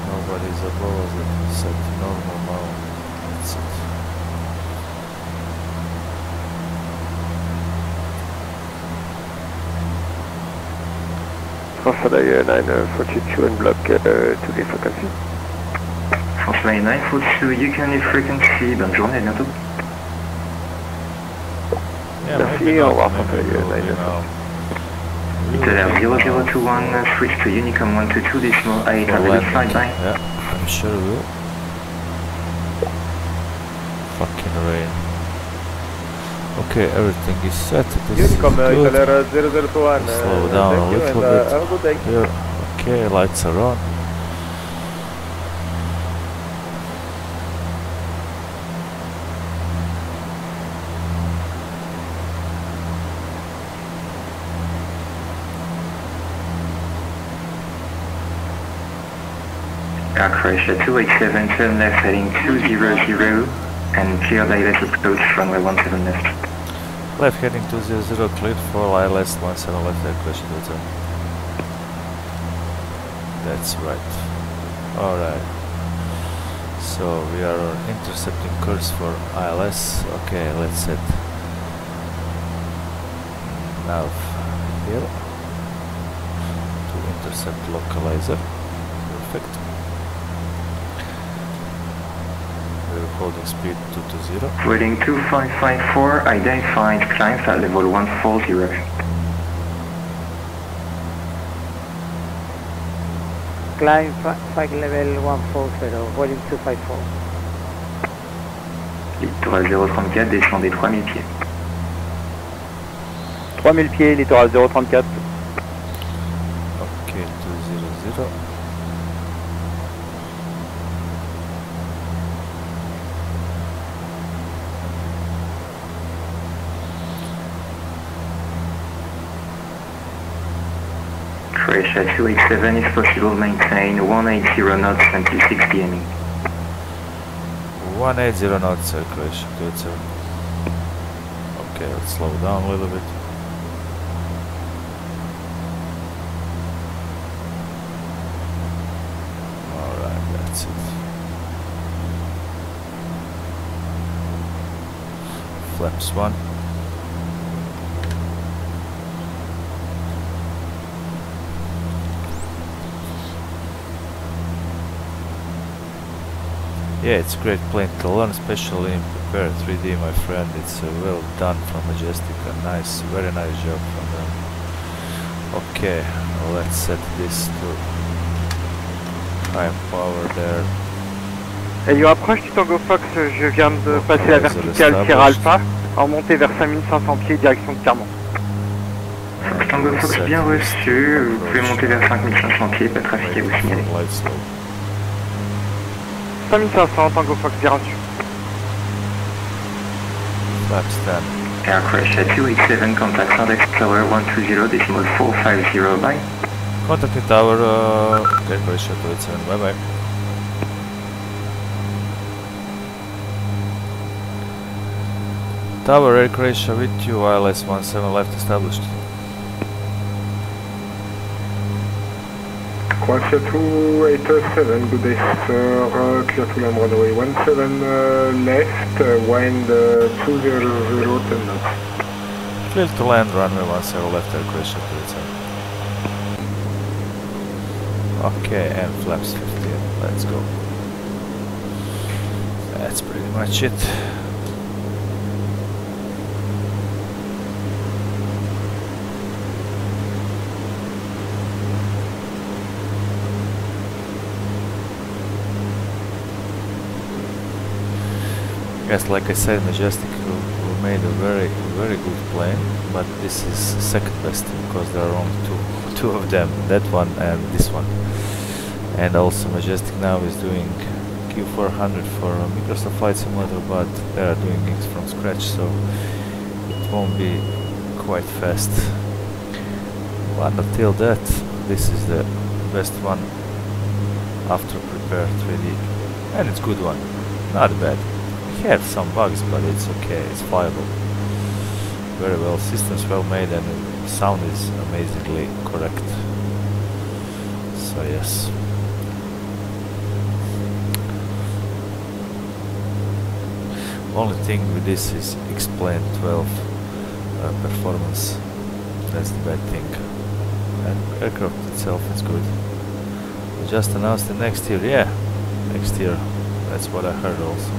Nobody's above us, that set normal now. That's it. France Flyer 942 and block to the frequency. France Flyer 942, you can leave frequency. Bonne journée, à bientôt. Merci, au revoir, Centurion. Italia 0021, switch to Unicom 122.8, have a good flight, bye. Yeah, I'm sure we will. Fucking rain. Okay, everything is set. This Unicom, is good. Italia 0021. Slow down a little bit. Have a good day. Yeah. Okay, lights are on. Air Croatia 287, turn left heading 200 and clear direct approach runway 17 left. Left heading 200, cleared for ILS 17 left, Air Croatia 287. That's right. Alright. So we are intercepting course for ILS. Okay, let's set nav here to intercept localizer. Perfect. We're holding speed 220. Waiting 2554, identified climb at level 140. Climb flight level 140, volume 254. Littoral 034, descendez 3000 pieds. 3000 pieds, littoral 034. Okay, 200. Croatia 287, if possible, maintain 180 knots until 60 ME. 180 knots, Croatia 287. Okay, let's slow down a little bit. Alright, that's it. Flaps 1. Yeah, it's a great plane to learn, especially in Prepare 3D, my friend. It's well done from Majestic, a nice, very nice job from them. Okay, let's set this to high power there. Helio approche du Tango Fox, je viens de passer la verticale Sierra Alpha, en montée vers 5500 pieds, direction de Clermont. Tango Fox bien reçu, vous pouvez monter vers 5500 pieds, pas de trafic à vous signaler. 5500, Tango Fox bien reçu. Flaps 10. Air Croatia 287, contact Nordex Tower 120.450, bye. Contact the tower, Air Croatia 287, bye bye. Tower, Air Croatia with you, ILS 17 left established. Croatia 287, good day sir, clear to land runway 17 left, wind 200, 10 knots. Clear to land runway 17 left, Air Croatia 287. Okay, and flaps 15, let's go. That's pretty much it. Yes, like I said, Majestic we made a very good plane, but this is second best because there are only two of them, that one and this one. And also Majestic now is doing Q400 for Microsoft Flight Simulator, but they are doing it from scratch, so it won't be quite fast. But until that, this is the best one after Prepare 3D, and it's a good one, not bad. We have some bugs, but it's okay, it's flyable. Very well, systems well made, and sound is amazingly correct. So yes. Only thing with this is explain 12 performance. That's the bad thing. And aircraft itself is good. We just announced the next year. Yeah, next year. That's what I heard also.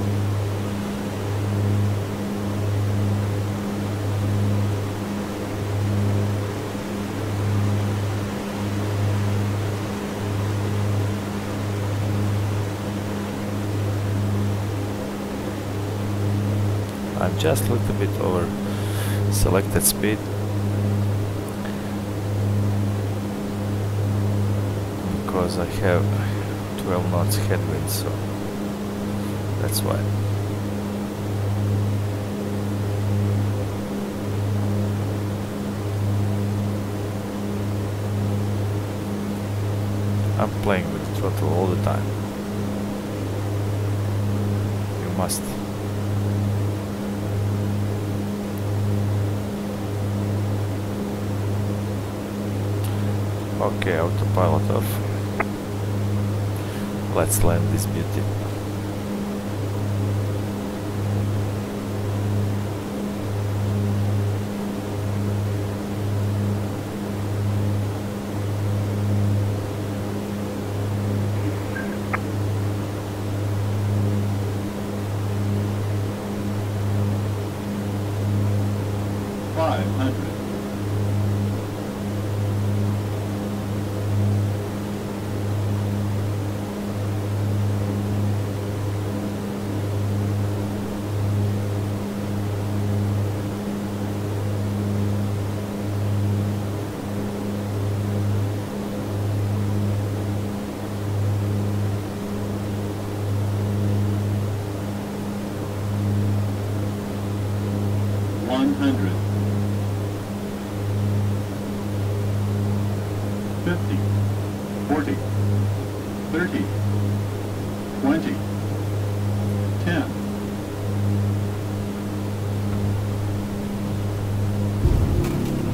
I'm just a little bit over selected speed. Because I have 12 knots headwind, so that's why. I'm playing with the throttle all the time. You must. Okay, autopilot off. Let's land this beauty.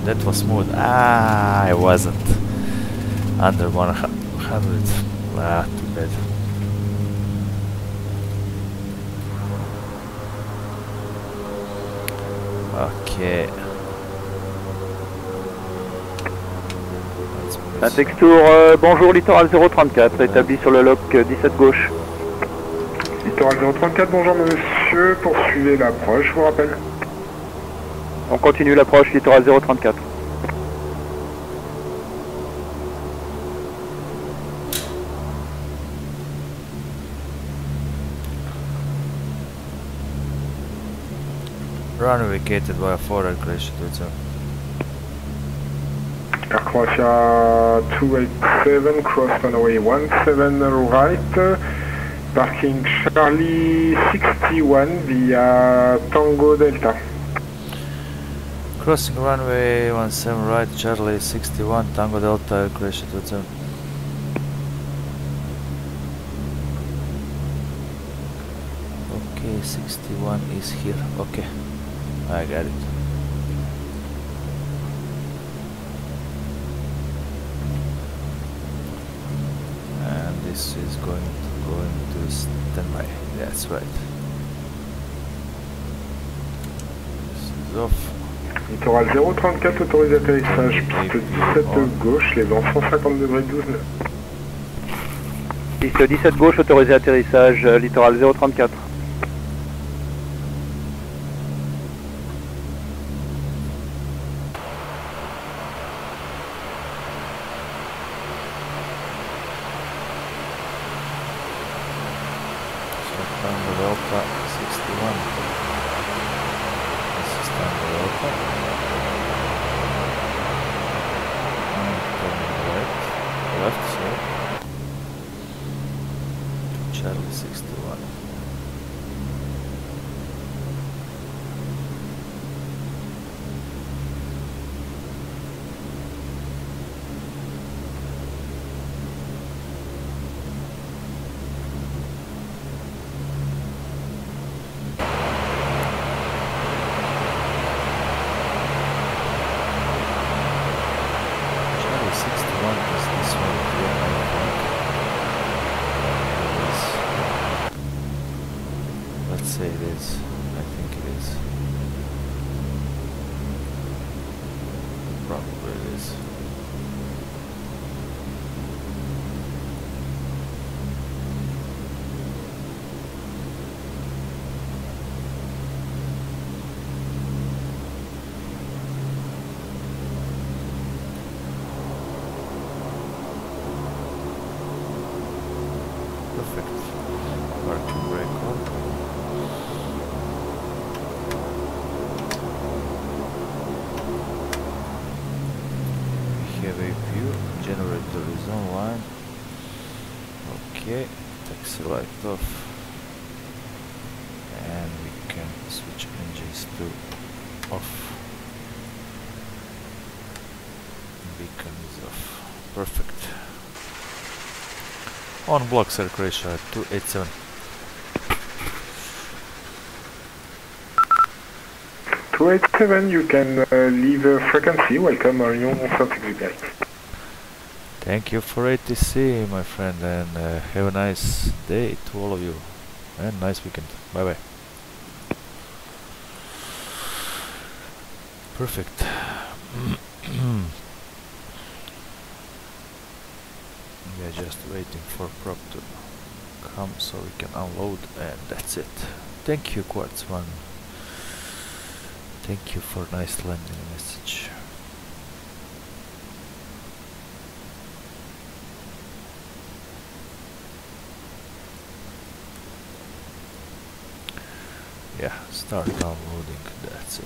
That was smooth. Ah, I wasn't under 100. Ah, too bad. Ok. Apex Tour, bonjour, littoral 034, établi sur le lock 17 gauche. Littoral 034, bonjour monsieur, poursuivez l'approche, je vous rappelle. On continue l'approche, littoral 034. Runway vacated by a forward Croatia 27. Air Croatia 287, cross runway 17 right, parking Charlie 61 via Tango Delta. Crossing runway 17 right, Charlie 61, Tango Delta, Croatia 27. Okay, 61 is here. Okay, I got it. And this is going to go into standby. That's right. This is off. Littoral 034, autorisé atterrissage, piste 17 gauche, les vents 150 degrés 12 nœuds. Piste 17 gauche, autorisé atterrissage, littoral 034. generator is online. Okay, taxi light off. And we can switch engines to off. Beacon is off. Perfect. On block, Sir Croatia 287. 287, you can leave frequency. Welcome, Orion 36. Thank you for ATC, my friend, and have a nice day to all of you. And nice weekend. Bye bye. Perfect. We are just waiting for prop to come so we can unload, and that's it. Thank you, Quartz1. Thank you for nice landing message. Yeah, start downloading, that's it.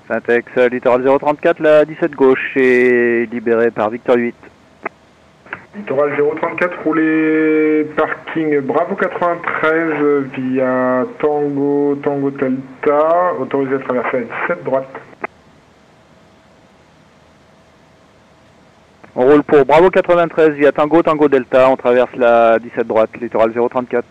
Syntex, littoral 034, la 17 gauche est libérée par Victor 8. Littoral 034, roulez parking Bravo 93 via Tango Delta, autorisé à traverser la 17 droite. On roule pour Bravo 93 via Tango Delta, on traverse la 17 droite, littoral 034.